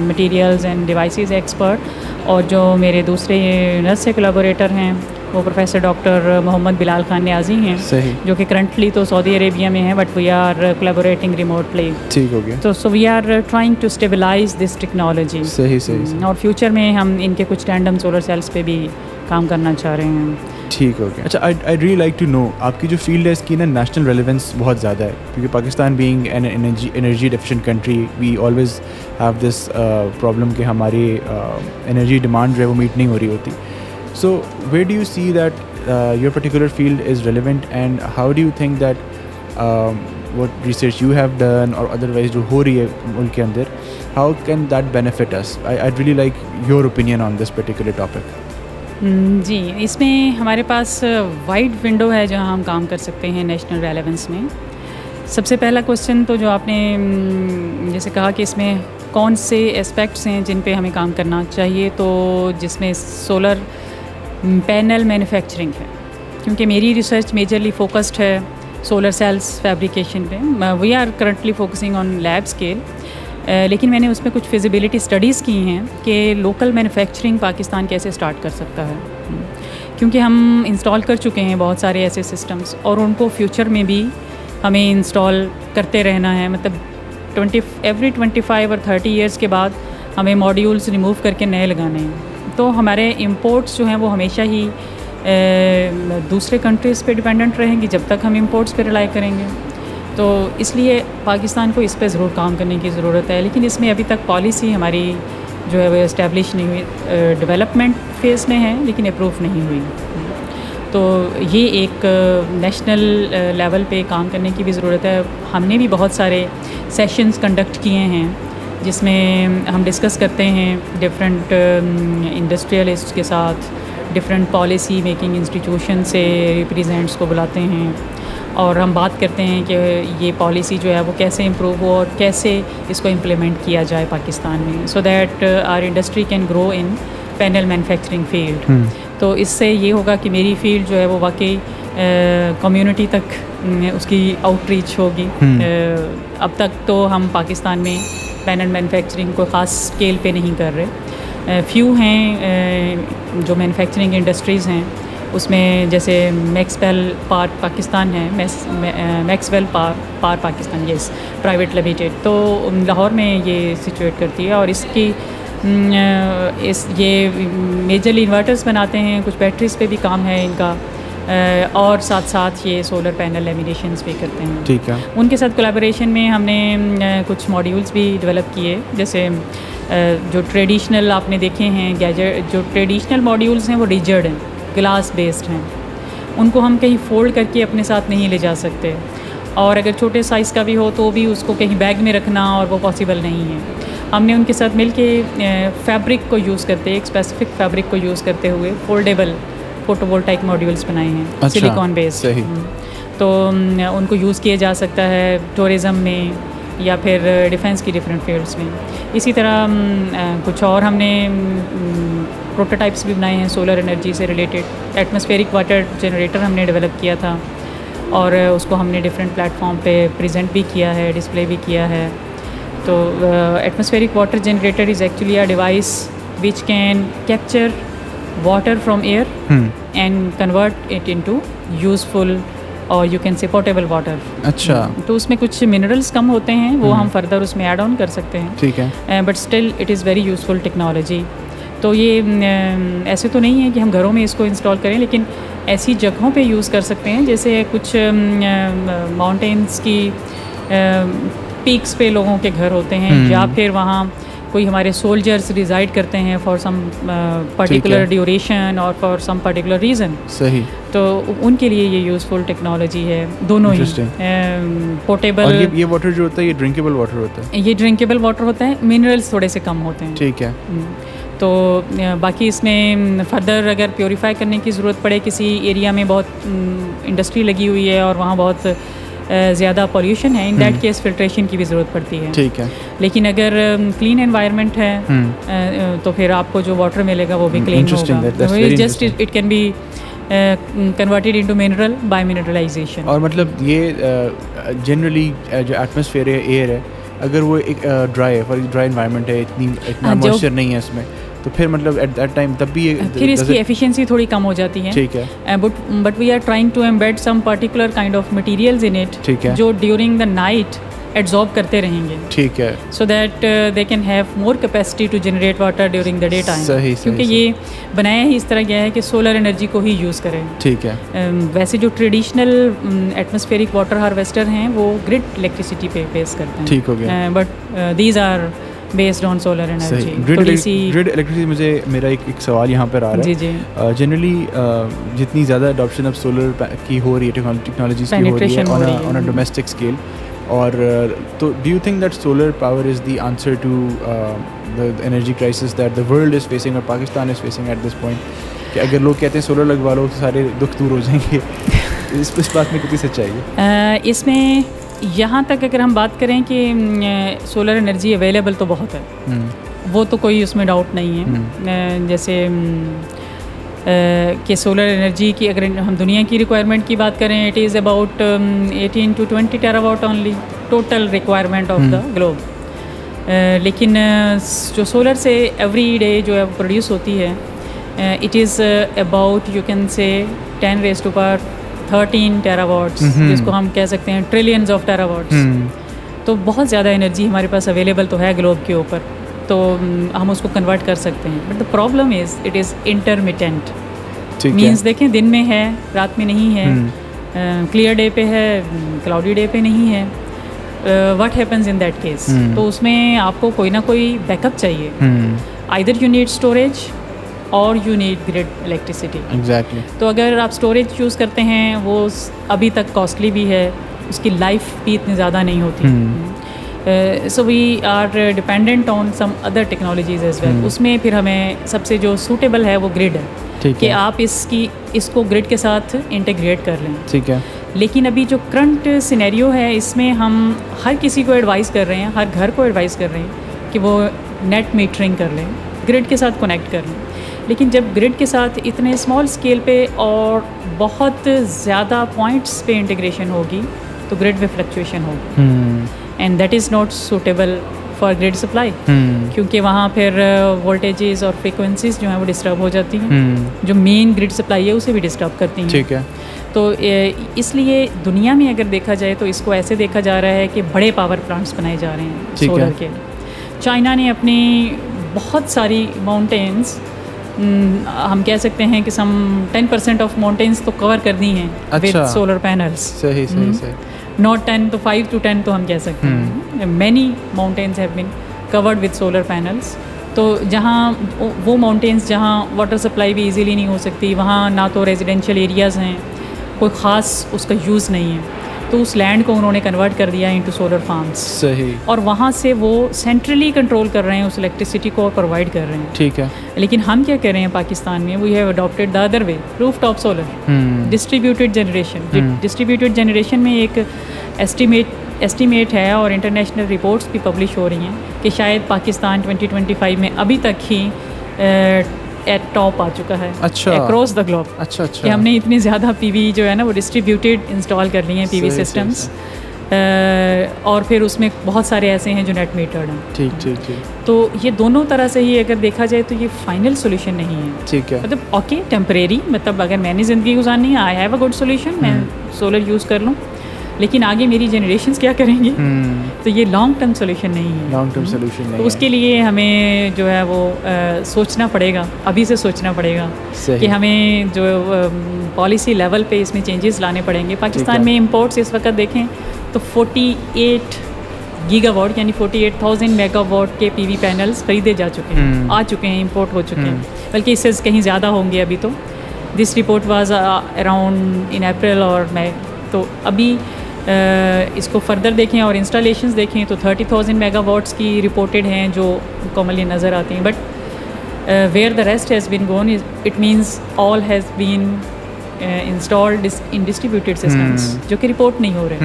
materials end devices expert, और जो मेरे दूसरे नस्ट से कोलैबोरेटर हैं वो प्रोफेसर डॉक्टर मोहम्मद बिलाल खान न्याजी हैं। सही। जो कि करंटली तो सऊदी अरेबिया में हैं, but we are collaborating remotely. ठीक हो गया। तो so we are trying to stabilise this technology. सही सही। और फ्यूचर में हम इनके कुछ टैंडम सोलर सेल्स पे भी काम करना चाह रहे हैं। ठीक हो गया। अच्छा, I really like to know, आपकी जो फील्ड है इसकी ना नेशनल रेलेवेंस बहुत ज़्यादा है, क्योंकि Pakistan being an energy deficient country, we always have this problem कि हमारी एनर्जी डिमांड जो है वो मीट नहीं हो रही होती। So where do you see that your particular field is relevant, and how do you think that what research you have done or otherwise जो हो रही है मुल्क के अंदर, how can that benefit us? I'd really like your opinion on this particular topic. जी, इसमें हमारे पास वाइड विंडो है जहाँ हम काम कर सकते हैं नेशनल रेलेवेंस में। सबसे पहला क्वेश्चन तो जो आपने जैसे कहा कि इसमें कौन से एस्पेक्ट्स हैं जिन पे हमें काम करना चाहिए, तो जिसमें सोलर पैनल मैन्युफैक्चरिंग है, क्योंकि मेरी रिसर्च मेजरली फोकस्ड है सोलर सेल्स फैब्रिकेशन पे। We are currently focusing on lab scale, लेकिन मैंने उसमें कुछ फिजिबिलिटी स्टडीज़ की हैं कि लोकल मैन्युफैक्चरिंग पाकिस्तान कैसे स्टार्ट कर सकता है, क्योंकि हम इंस्टॉल कर चुके हैं बहुत सारे ऐसे सिस्टम्स, और उनको फ्यूचर में भी हमें इंस्टॉल करते रहना है। मतलब एवरी 25 और 30 ईयर्स के बाद हमें मॉड्यूल्स रिमूव करके नए लगाने हैं। तो हमारे इंपोर्ट्स जो हैं वो हमेशा ही दूसरे कंट्रीज़ पे डिपेंडेंट रहेंगी जब तक हम इंपोर्ट्स पे रिलाई करेंगे। तो इसलिए पाकिस्तान को इस पे ज़रूर काम करने की ज़रूरत है, लेकिन इसमें अभी तक पॉलिसी हमारी जो है वो इस्टेब्लिश नहीं हुई, डेवलपमेंट फेज़ में है लेकिन अप्रूव नहीं हुई। तो ये एक नेशनल लेवल पे काम करने की भी ज़रूरत है। हमने भी बहुत सारे सेशंस कंडक्ट किए हैं जिसमें हम डिस्कस करते हैं डिफरेंट इंडस्ट्रियलिस्ट के साथ, डिफरेंट पॉलिसी मेकिंग इंस्टीट्यूशन से रिप्रेजेंट्स को बुलाते हैं और हम बात करते हैं कि ये पॉलिसी जो है वो कैसे इम्प्रूव हो और कैसे इसको इम्प्लीमेंट किया जाए पाकिस्तान में, so that our industry can grow in panel manufacturing field. तो इससे ये होगा कि मेरी फील्ड जो है वो वाकई कम्युनिटी तक उसकी आउटरीच होगी। अब तक तो हम पाकिस्तान में पैनल मैन्युफैक्चरिंग को ख़ास स्केल पे नहीं कर रहे। फ्यू हैं जो मैन्युफैक्चरिंग इंडस्ट्रीज़ हैं, उसमें जैसे मैक्सवेल पार पाकिस्तान है, मैक्सवेल पार पाकिस्तान यस प्राइवेट लिमिटेड, तो लाहौर में ये सिचुएट करती है और इसकी ये मेजरली इन्वर्टर्स बनाते हैं, कुछ बैटरीज़ पे भी काम है इनका, और साथ साथ ये सोलर पैनल लेमिनेशंस भी करते हैं। ठीक है। उनके साथ कोलैबोरेशन में हमने कुछ मॉड्यूल्स भी डेवलप किए, जैसे जो ट्रेडिशनल आपने देखे हैं गैजेट, जो ट्रेडिशनल मॉड्यूल्स हैं वो रिजिड हैं, ग्लास बेस्ड हैं, उनको हम कहीं फोल्ड करके अपने साथ नहीं ले जा सकते, और अगर छोटे साइज़ का भी हो तो भी उसको कहीं बैग में रखना और वो पॉसिबल नहीं है। हमने उनके साथ मिलके फैब्रिक को यूज़ करते, एक स्पेसिफिक फैब्रिक को यूज़ करते हुए फोल्डेबल फोटोवोल्टाइक मॉड्यूल्स बनाए हैं। अच्छा, सिलिकॉन बेस्ड। सही। तो उनको यूज़ किया जा सकता है टूरिज़म में या फिर डिफेंस की डिफरेंट फील्ड्स में। इसी तरह कुछ और हमने प्रोटोटाइप्स भी बनाए हैं सोलर एनर्जी से रिलेटेड। एटमॉस्फेरिक वाटर जनरेटर हमने डेवलप किया था और उसको हमने डिफरेंट प्लेटफॉर्म पे प्रेजेंट भी किया है, डिस्प्ले भी किया है। तो atmospheric water generator is actually a device which can capture water from air and convert it into useful or you can say potable water। अच्छा। तो उसमें कुछ मिनरल्स कम होते हैं, वो हम फर्दर उसमें ऐड ऑन कर सकते हैं। ठीक है। But still it is very useful technology. तो ये ऐसे तो नहीं है कि हम घरों में इसको इंस्टॉल करें, लेकिन ऐसी जगहों पे यूज़ कर सकते हैं जैसे कुछ माउंटेन्स की पीक्स पे लोगों के घर होते हैं, या फिर वहाँ कोई हमारे सोल्जर्स रिजाइड करते हैं फॉर सम पर्टिकुलर ड्यूरेशन और फॉर सम पर्टिकुलर रीज़न। सही। तो उनके लिए ये यूज़फुल टेक्नोलॉजी है, दोनों ही। पोर्टेबल। और ये वाटर जो होता है ये ड्रिंकेबल वाटर होता है? ये ड्रिंकेबल वाटर होता है, मिनरल्स थोड़े से कम होते हैं। ठीक है। तो बाकी इसमें फर्दर अगर प्योरीफाई करने की ज़रूरत पड़े, किसी एरिया में बहुत इंडस्ट्री लगी हुई है और वहाँ बहुत ज़्यादा पॉल्यूशन है, इन दैट केस फिल्ट्रेशन की भी ज़रूरत पड़ती है। ठीक है। लेकिन अगर क्लीन एनवायरनमेंट है तो फिर आपको जो वाटर मिलेगा वो भी क्लीन होगा। Just it can be converted into mineral by mineralisation. और मतलब ये जनरली जो एटमॉस्फेयर है, एयर है, अगर वो एक ड्राई है, ड्राई एनवायरनमेंट है, इतना मॉइस्चर नहीं है इसमें, तो फिर मतलब एट दैट टाइम तब भी फिर इसकी एफिशिएंसी थोड़ी कम हो जाती है। ठीक है। But we are trying to embed some particular kind of materials in it, ठीक है, जो ड्यूरिंग द नाइट एब्जॉर्ब करते रहेंगे। ठीक है। So that they can have more capacity to generate water during the day time. सही। क्योंकि ये बनाया ही इस तरह गया है कि सोलर एनर्जी को ही यूज़ करें। ठीक है। वैसे जो ट्रेडिशनल एटमॉस्फेरिक वाटर हार्वेस्टर हैं वो ग्रिड इलेक्ट्रिसिटी पे बेस करते हैं। ठीक हो गया। But these are based on solar energy. Grid electricity, मुझे मेरा एक सवाल यहाँ पर आ रहा है। जी। जनरली जितनी ज़्यादा अडॉप्शन अब सोलर की हो रही है, टेक्नोलॉजीज़ की हो रही है ऑन अ डोमेस्टिक स्केल, और तो do you think that solar power is the answer to the energy crisis that the world is facing और Pakistan is facing at this point, कि अगर लोग कहते हैं सोलर लगवा लो तो सारे दुख दूर हो जाएंगे, इस बात में कितनी सच्चाई है? इसमें यहाँ तक अगर हम बात करें कि सोलर एनर्जी अवेलेबल तो बहुत है, वो तो कोई उसमें डाउट नहीं है। जैसे कि सोलर एनर्जी की अगर हम दुनिया की रिक्वायरमेंट की बात करें, it is about 18 to 20 terawatt only total requirement of the globe. लेकिन जो सोलर से एवरी डे जो है प्रोड्यूस होती है, it is about you can say 10 raised to power 13 टेरावाट्स, जिसको हम कह सकते हैं ट्रिलियंस ऑफ टेरावाट्स। तो बहुत ज़्यादा एनर्जी हमारे पास अवेलेबल तो है ग्लोब के ऊपर, तो हम उसको कन्वर्ट कर सकते हैं। But the problem is it is intermittent. Means देखें, दिन में है, रात में नहीं है, क्लियर डे पे है, क्लाउडी डे पे नहीं है। What happens in that case? तो उसमें आपको कोई ना कोई बैकअप चाहिए। आइदर यू नीड स्टोरेज और you need grid electricity. Exactly. तो अगर आप स्टोरेज चूज़ करते हैं, वो अभी तक कॉस्टली भी है, उसकी लाइफ भी इतनी ज़्यादा नहीं होती। So we are dependent on some other technologies as well. उसमें फिर हमें सबसे जो सूटेबल है वो ग्रिड है कि आप इसको ग्रिड के साथ इंटीग्रेट कर लें। ठीक है। लेकिन अभी जो करंट सिनेरियो है इसमें हम हर किसी को एडवाइस कर रहे हैं, हर घर को एडवाइस कर रहे हैं कि वो नेट मीटरिंग कर लें, ग्रिड के साथ कनेक्ट कर लें। लेकिन जब ग्रिड के साथ इतने स्मॉल स्केल पे और बहुत ज़्यादा पॉइंट्स पे इंटीग्रेशन होगी तो ग्रिड में फ्लक्चुएशन होगी and that is not suitable for grid supply, क्योंकि वहाँ फिर वोल्टेजेस और फ्रीक्वेंसीज जो हैं वो डिस्टर्ब हो जाती हैं, जो मेन ग्रिड सप्लाई है उसे भी डिस्टर्ब करती हैं। ठीक है। तो इसलिए दुनिया में अगर देखा जाए तो इसको ऐसे देखा जा रहा है कि बड़े पावर प्लांट्स बनाए जा रहे हैं सोलर के। चाइना ने अपनी बहुत सारी माउंटेन्स, हम कह सकते हैं कि सम 10% ऑफ माउंटेन्स तो कवर कर दी हैं विद सोलर पैनल्स। सही सही सही। नॉट 10 तो 5 to 10 तो हम कह सकते हैं। Many mountains have been covered with solar panels. तो जहाँ वो माउंटेन्स जहाँ वाटर सप्लाई भी इजीली नहीं हो सकती, वहाँ ना तो रेजिडेंशियल एरियाज़ हैं, कोई ख़ास उसका यूज़ नहीं है, तो उस लैंड को उन्होंने कन्वर्ट कर दिया इनटू सोलर फार्म्स। सही। और वहाँ से वो सेंट्रली कंट्रोल कर रहे हैं उस इलेक्ट्रिसिटी को और प्रोवाइड कर रहे हैं। ठीक है। लेकिन हम क्या कर रहे हैं पाकिस्तान में, we have adopted the other way, rooftop solar, distributed generation. Distributed generation में एक एस्टीमेट है और इंटरनेशनल रिपोर्ट्स भी पब्लिश हो रही हैं कि शायद पाकिस्तान 2025 में अभी तक ही एट टॉप आ चुका है। अच्छा। Across the globe. अच्छा अच्छा। कि हमने इतनी ज़्यादा पीवी जो है ना वो डिस्ट्रीब्यूटेड इंस्टॉल कर लिए हैं पीवी सिस्टम्स, और फिर उसमें बहुत सारे ऐसे हैं जो नेट मीटर्ड हैं। ठीक ठीक ठीक। तो ये दोनों तरह से ही अगर देखा जाए तो ये फाइनल सोल्यूशन नहीं है। ठीक है। मतलब ओके टेम्परेरी, मतलब अगर मैंने ज़िंदगी गुजारनी है, I have a good solution, मैं सोलर यूज़ कर लूँ, लेकिन आगे मेरी जनरेशंस क्या करेंगी? तो ये लॉन्ग टर्म सोल्यूशन नहीं है। लॉन्ग टर्म सोल्यूशन नहीं है। तो उसके लिए हमें जो है वो सोचना पड़ेगा, अभी से सोचना पड़ेगा कि हमें जो पॉलिसी लेवल पे इसमें चेंजेस लाने पड़ेंगे। पाकिस्तान में इंपोर्ट्स इस वक्त देखें तो 48 गीगावाट यानी 48,000 मेगावाट के पीवी पैनल्स खरीदे जा चुके हैं, आ चुके हैं, इंपोर्ट हो चुके हैं, बल्कि इससे कहीं ज़्यादा होंगे अभी। तो this report was around in April और मई। तो अभी इसको फर्दर देखें और इंस्टॉलेशंस देखें तो 30,000 मेगावाट्स की रिपोर्टेड हैं जो कॉमनली नज़र आती हैं। But where the rest has been gone, it means all has been installed in distributed systems जो कि रिपोर्ट नहीं हो रहे।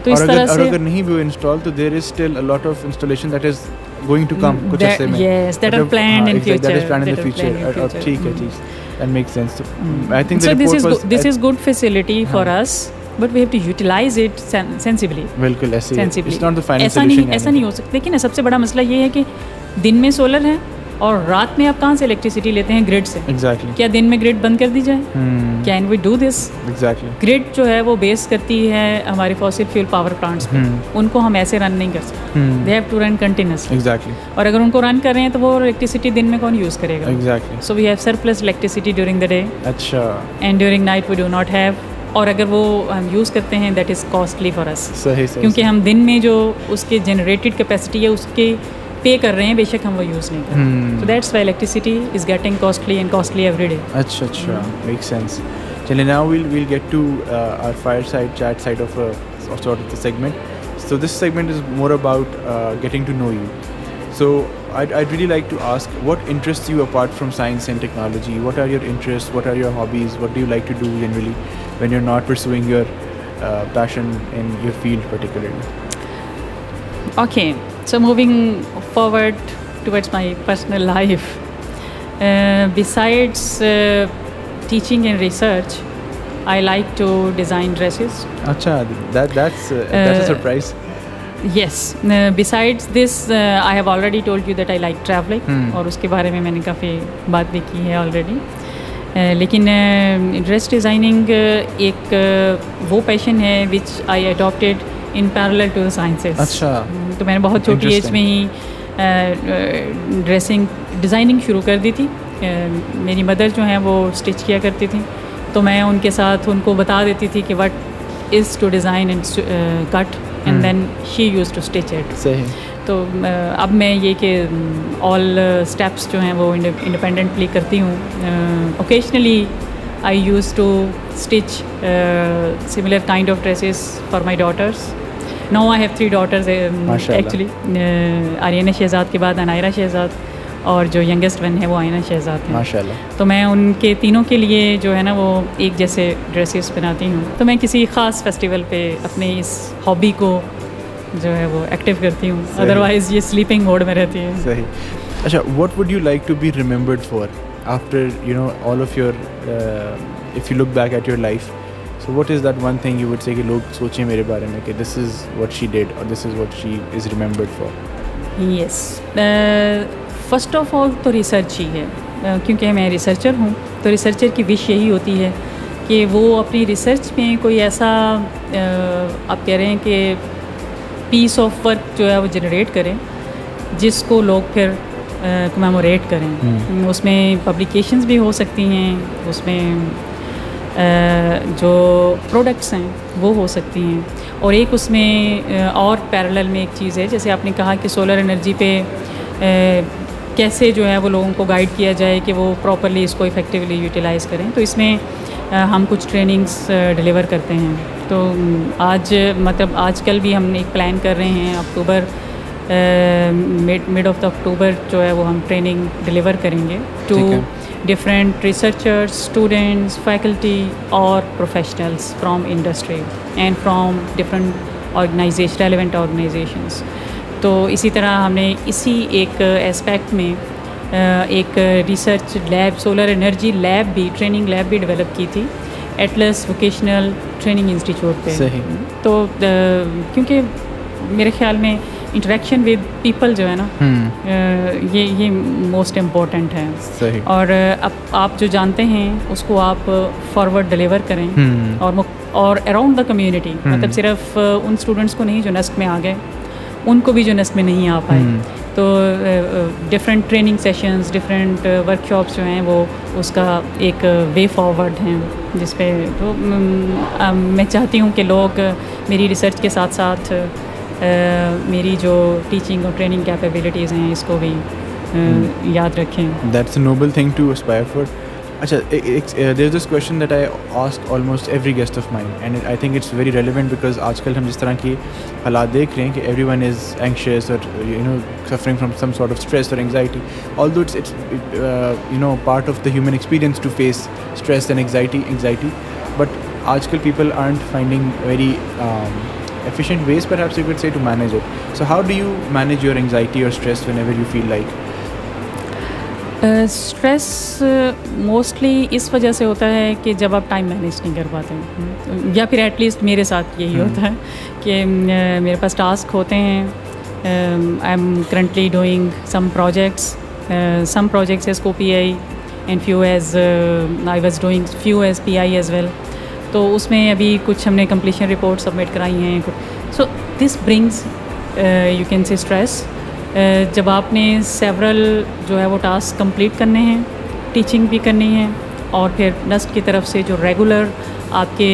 तो इस तरह से अगर नहीं भी इंस्टॉल तो there is still a lot of installation that is going to come कुछ ऐसे में। Yes, that are planned in future. That is planned in the future. ठीक है ठीक, that makes sense. I think this is good facility for us, but we have to utilise it sensibly. बिल्कुल ऐसे, it's not the final solution. ऐसा नहीं हो सकता। लेकिन सबसे बड़ा मसला ये है कि दिन में सोलर है और रात में आप कहाँ से इलेक्ट्रिसिटी लेते हैं? ग्रिड से। एग्जैक्टली। क्या दिन में ग्रिड बंद कर दी जाए? Can we do this? Exactly. Grid जो है वो बेस करती है हमारे फॉसिल फ्यूल पावर प्लांट्स पे, उनको हम ऐसे रन नहीं कर सकते। They have to run continuously. Exactly. और अगर उनको रन कर रहे हैं तो वो इलेक्ट्रिसिटी दिन में कौन यूज़ करेगा? Exactly. So we have surplus electricity during the day. अच्छा। And during night we do not have. और अगर वो हम यूज़ करते हैं that is costly for us. सही सही। क्योंकि हम दिन में जो उसके जनरेटेड कैपेसिटी है उसके पे कर रहे हैं, बेशक हम वो यूज़ नहीं कर रहे। So that's why electricity is getting costly and costly every day. अच्छा अच्छा, मेक सेंस। चलिए, now we'll get to our fireside chat side of sort of the segment. So this segment is more about getting to know you. So I'd really like to ask, what interests you apart from science and technology? What are your interests? What are your hobbies? What do you like to do generally when you're not pursuing your passion in your field particularly? Okay, so moving forward towards my personal life, besides teaching and research, I like to design dresses. Acha, that's a surprise. Yes. Besides this, I have already told you that I like traveling. और उसके बारे में मैंने काफ़ी बात भी की है already. लेकिन ड्रेस डिज़ाइनिंग एक वो पैशन है which I adopted in parallel to the sciences. अच्छा। तो मैंने बहुत छोटी एज में ही ड्रेसिंग डिज़ाइनिंग शुरू कर दी थी। मेरी मदर जो हैं वो स्टिच किया करती थी, तो मैं उनके साथ उनको बता देती थी कि what is to design and cut, and then she use to stitch it. सही। तो अब मैं ये कि ऑल स्टेप्स जो हैं वो इंडिपेंडेंटली करती हूँ। Occasionally I use to stitch similar kind of dresses for my daughters. Now I have 3 daughters माशाल्लाह। एक्चुअली, आर्यना शहजाद के बाद अनायरा शहजाद, और जो यंगेस्ट वन है वो आयना शहजाद है। माशाल्लाह। तो मैं उनके तीनों के लिए जो है ना वो एक जैसे ड्रेसेस बनाती हूँ। तो मैं किसी ख़ास फेस्टिवल पे अपने इस हॉबी को जो है वो एक्टिव करती हूँ, अदरवाइज़ ये स्लीपिंग मोड में रहती है। सही। अच्छा, what would you like to be remembered for after, you know, all of your if you look back at your life, so what is that one thing you would say कि लोग सोचें मेरे बारे में कि this is what she did or this is what she is remembered for? Yes, first of all तो research ही है, क्योंकि मैं रिसर्चर हूँ। तो रिसर्चर की विश यही होती है कि वो अपनी रिसर्च में कोई ऐसा आप कह रहे हैं कि पीस ऑफ वर्क जो है वो जनरेट करें जिसको लोग फिर कमेमोरेट करें। उसमें पब्लिकेशंस भी हो सकती हैं, उसमें जो प्रोडक्ट्स हैं वो हो सकती हैं, और एक उसमें और पैरेलल में एक चीज़ है, जैसे आपने कहा कि सोलर एनर्जी पे कैसे जो है वो लोगों को गाइड किया जाए कि वो प्रॉपरली इसको इफ़ेक्टिवली यूटिलाइज़ करें। तो इसमें हम कुछ ट्रेनिंग्स डिलीवर करते हैं। तो आज मतलब आजकल भी हम एक प्लान कर रहे हैं, अक्टूबर मिड ऑफ द अक्टूबर जो है वो हम ट्रेनिंग डिलीवर करेंगे to different researchers, students, faculty or professionals from industry and from different organizations, relevant organizations. तो इसी तरह हमने इसी एक एस्पेक्ट में एक research lab, solar energy lab भी, ट्रेनिंग लैब भी डेवलप की थी एटलस वोकेशनल ट्रेनिंग इंस्टीट्यूट पे। सही। तो क्योंकि मेरे ख्याल में इंटरेक्शन विद पीपल जो है ना, ये मोस्ट इम्पोर्टेंट है। सही। और आप जो जानते हैं उसको आप फॉरवर्ड डिलीवर करें और अराउंड द कम्युनिटी, मतलब सिर्फ उन स्टूडेंट्स को नहीं जो नस्ट में आ गए, उनको भी जो नस्ट में नहीं आ पाए। तो different training sessions, different workshops जो हैं वो उसका एक वे फॉरवर्ड हैं, जिस पे तो मैं चाहती हूँ कि लोग मेरी रिसर्च के साथ साथ मेरी जो टीचिंग और ट्रेनिंग कैपेबिलिटीज़ हैं इसको भी याद रखें। That's a noble thing to aspire for. अच्छा, there's this question that I ask almost every guest of mine, and I think it's very relevant because आजकल हम जिस तरह की हालात देख रहे हैं कि everyone is anxious or suffering from some sort of stress or anxiety. Although it's part of the human experience to face stress and anxiety, but आजकल people aren't finding very efficient ways, perhaps you could say, to manage it. So how do you manage your anxiety or stress whenever you feel like? Stress mostly इस वजह से होता है कि जब आप time manage नहीं कर पाते हैं, या फिर एटलीस्ट मेरे साथ यही होता है कि मेरे पास टास्क होते हैं। I am currently doing some projects as PI and few as I was doing few as PI as well. तो उसमें अभी कुछ हमने कंप्लीशन रिपोर्ट सबमिट कराई हैं। So this brings you can say stress. जब आपने सेवरल जो है वो टास्क कंप्लीट करने हैं, टीचिंग भी करनी है, और फिर नस्ट की तरफ से जो रेगुलर आपके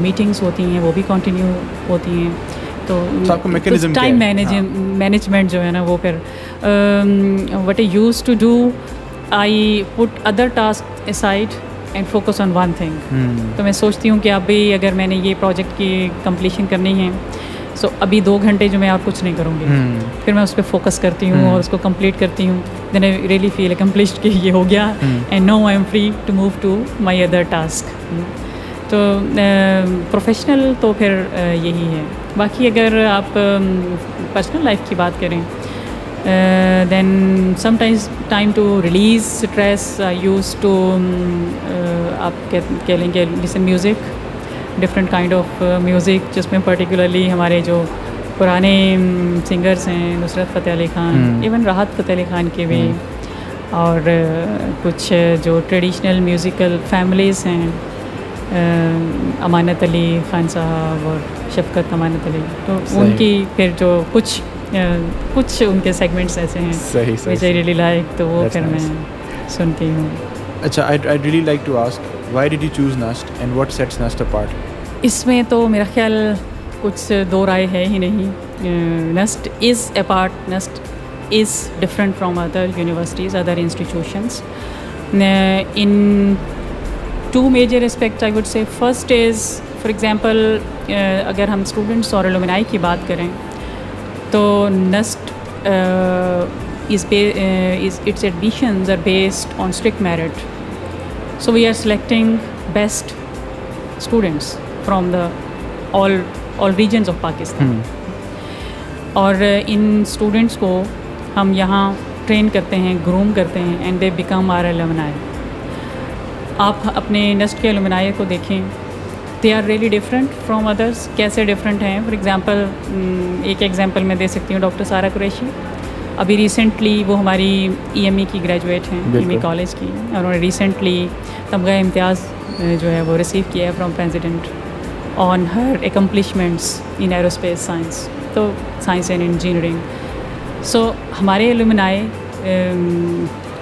मीटिंग्स होती हैं वो भी कंटिन्यू होती हैं। तो टाइम मैनेजमेंट जो है ना वो फिर what I used to do, I put other task aside and focus on one thing. तो मैं सोचती हूँ कि अभी अगर मैंने ये प्रोजेक्ट की कंप्लीशन करनी है, सो अभी 2 घंटे जो मैं और कुछ नहीं करूँगी, फिर मैं उस पर फोकस करती हूँ और उसको कंप्लीट करती हूँ। Then I really feel accomplished कि ये हो गया, and now I am free to move to my other task. तो प्रोफेशनल तो फिर यही है। बाकी अगर आप पर्सनल लाइफ की बात करें, then sometimes time to release stress I use to आप कह लेंगे listen music, different kind of music, जिसमें पर्टिकुलरली हमारे जो पुराने सिंगर्स हैं, नुसरत फ़तेह अली ख़ान, इवन राहत फ़तेह अली ख़ान के भी, और कुछ जो ट्रेडिशनल म्यूज़िकल फैमिलीज़ हैं, अमानत अली ख़ान साहब और शफ़क़त अमानत अली, तो उनकी फिर जो कुछ उनके सेगमेंट्स ऐसे हैं विच आई रियली लाइक, तो वो फिर मैं सुनती हूँ। अच्छा, I'd really like to ask, why did you choose NUST and what sets NUST apart? इसमें तो मेरा ख्याल कुछ दो राय है ही नहीं। NUST is apart, NUST is different from other universities, other institutions. In 2 major aspects, I would say. First is for example अगर हम स्टूडेंट्स और एलुमनाई की बात करें तो Nernst its admissions are based on strict merit. So we are selecting best students from the all regions of Pakistan. और इन students को हम यहाँ ट्रेन करते हैं, ग्रूम करते हैं and they become our alumni. आप अपने नस्ट के एलुमनाई को देखें, they are really different from others. कैसे डिफरेंट हैं? फॉर एग्ज़ाम्पल एक एग्ज़ाम्पल मैं दे सकती हूँ, डॉक्टर सारा कुरैशी. अभी रिसेंटली वो हमारी EME की ग्रेजुएट हैं, EME कॉलेज की. उन्होंने रिसेंटली तमगा इम्तियाज़ जो है वो रिसीव किया है from president on her accomplishments in aerospace science, तो साइंस एंड इंजीनियरिंग. सो हमारे एलुमनाई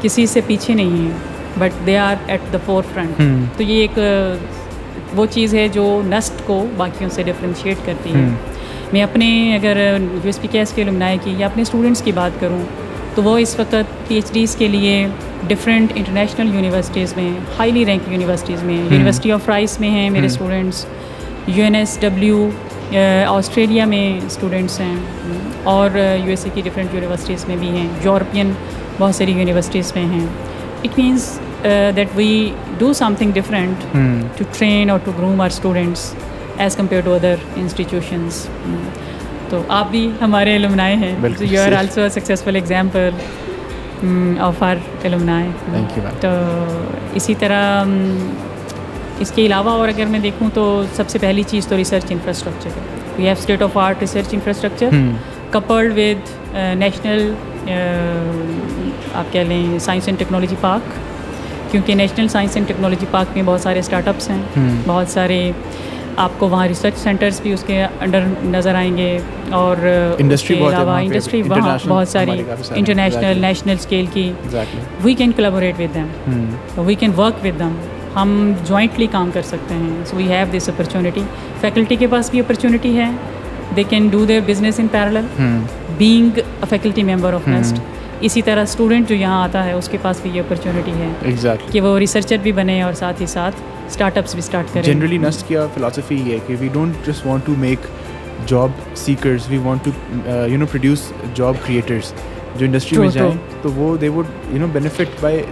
किसी से पीछे नहीं हैं, but they are at the forefront. तो ये एक वो चीज़ है जो नस्ट को बाकियों से डिफ्रेंशिएट करती है. मैं अपने अगर USPKS के एलुमनाई की या अपने स्टूडेंट्स की बात करूं तो वो इस वक्त PhDs के लिए डिफरेंट इंटरनेशनल यूनिवर्सिटीज़ में, हाईली रैंक यूनिवर्सिटीज़ में, यूनिवर्सिटी ऑफ राइस में हैं मेरे स्टूडेंट्स, UNSW ऑस्ट्रेलिया में स्टूडेंट्स हैं, और USA की डिफरेंट यूनिवर्सिटीज़ में भी हैं, यूरोपियन बहुत सारी यूनिवर्सिटीज़ में हैं. It means that we do something different to train or to groom our students as compared to other institutions. तो आप भी हमारे alumni हैं. So you are also a successful example of our alumni. Thank you, ma'am. तो इसी तरह इसके अलावा और अगर मैं देखूं तो सबसे पहली चीज़ तो रिसर्च इंफ्रास्ट्रक्चर है. We have state of art research infrastructure coupled with national आप कह लें साइंस एंड टेक्नोलॉजी पार्क, क्योंकि national science and technology park में बहुत सारे स्टार्टअप्स हैं, बहुत सारे आपको वहाँ रिसर्च सेंटर्स भी उसके अंडर नज़र आएंगे, और इंडस्ट्री उसके अलावा इंडस्ट्री वहाँ बहुत सारी इंटरनेशनल नेशनल स्केल की. We can collaborate with them, we can work with them. हम जॉइंटली काम कर सकते हैं. So we have this opportunity. Faculty के पास भी अपॉर्चुनिटी है, they can do their business in parallel being a faculty member of NUST. इसी तरह स्टूडेंट जो यहाँ आता है उसके पास भी ये अपॉर्चुनिटी है कि वो रिसर्चर भी बने और साथ ही साथ स्टार्टअप्स भी स्टार्ट करें. जनरली नस्ट की फिलॉसफी ये है कि we don't just want to make job seekers, we want to produce job creators जो इंडस्ट्री में जाएं, तो वो they would benefit by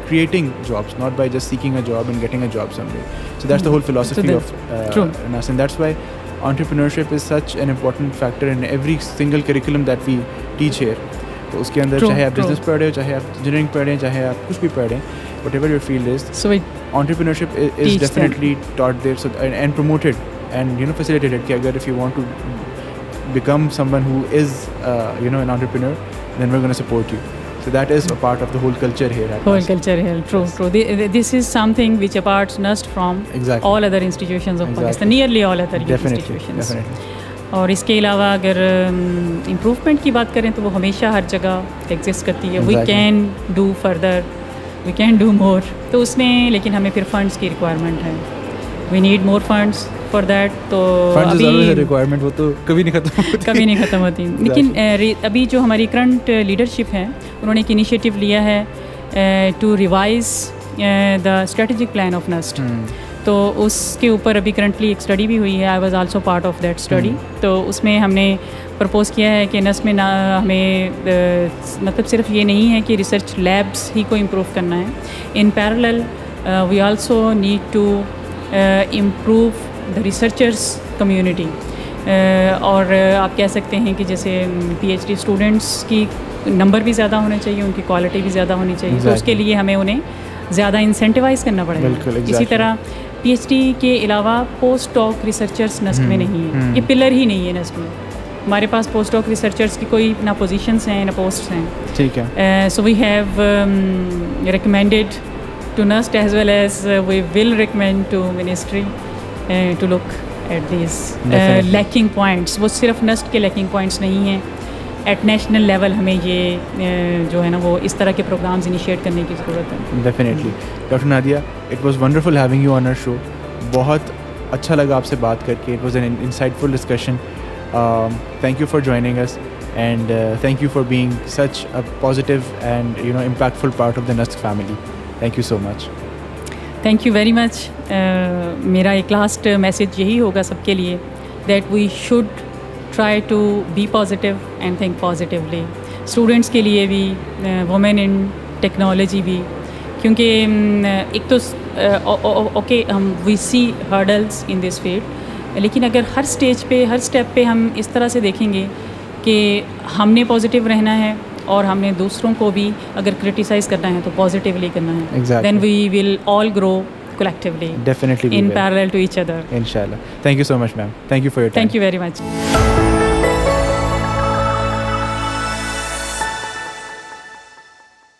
creating jobs, not by just seeking a job and getting a job somewhere. So that's the whole philosophy of NAS, and that's why entrepreneurship is such an important factor in every single curriculum that we teach here. तो उसके अंदर चाहे आप business पढ़ रहे हो, चाहे आप इंजीनियरिंग पढ़ रहे हैं, चाहे आप कुछ भी पढ़ रहे हैं, whatever your field is, so entrepreneurship is definitely taught there, so and promoted and facilitated. कि अगर if you want to become someone who is an entrepreneur, then we're going to support you. So that is a part of the whole culture here. True. This is something which aparts NUST from all other institutions of Pakistan, nearly all other institutions. और इसके अलावा अगर improvement की बात करें तो वो हमेशा हर जगह एग्जिस्ट करती है. We can do further, we can do more. तो उसमें लेकिन हमें फिर फंड्स की रिक्वायरमेंट है. We need more funds for that. तो अभी रिक्वायरमेंट वो तो कभी नहीं ख़त्म होती. लेकिन अभी जो हमारी करंट लीडरशिप है उन्होंने एक इनिशिएटिव लिया है to revise the strategic plan of NUST. तो उसके ऊपर अभी करंटली एक स्टडी भी हुई है. I was also part of that study. तो उसमें हमने प्रपोज़ किया है कि नस्ट में ना हमें मतलब सिर्फ ये नहीं है कि रिसर्च लैब्स ही को इम्प्रूव करना है. In parallel we also need to improve the researchers community. और आप कह सकते हैं कि जैसे PhD स्टूडेंट्स की नंबर भी ज़्यादा होने चाहिए, उनकी क्वालिटी भी ज़्यादा होनी चाहिए. तो उसके लिए हमें उन्हें ज़्यादा इंसेंटिवाइज़ करना पड़ेगा. इसी तरह PhD के अलावा पोस्ट डॉक रिसर्चर्स नस्ट में नहीं है. ये पिलर ही नहीं है नस्ट में. हमारे पास पोस्ट डॉक रिसर्चर्स की कोई ना पोजीशंस हैं ना पोस्ट्स हैं. ठीक है. So we have recommended to NUST as well as we will recommend to ministry to look at this lacking points. वो सिर्फ नस्ट के लैकिंग पॉइंट्स नहीं हैं. एट नेशनल लेवल हमें ये जो है ना वो इस तरह के प्रोग्राम्स इनिशिएट करने की ज़रूरत है. Definitely. Doctor Nadia, it was wonderful having you on our show. बहुत अच्छा लगा आपसे बात करके. It was an insightful discussion. Thank you for joining us and thank you for being such a positive and impactful part of the NUST family. Thank you so much. Thank you very much. मेरा एक last message यही होगा सबके लिए, that we should try to be positive and think positively. Students के लिए भी, women in technology भी, क्योंकि एक तो ओके हम we see hurdles in this field, लेकिन अगर हर स्टेज पे, हर स्टेप पे हम इस तरह से देखेंगे कि हमने पॉजिटिव रहना है और हमने दूसरों को भी अगर क्रिटिसाइज़ करना है तो पॉजिटिवली करना है, then we will all grow collectively, definitely in parallel to each other. Inshallah. Thank you so much, ma'am. Thank you for your time. Thank you very much.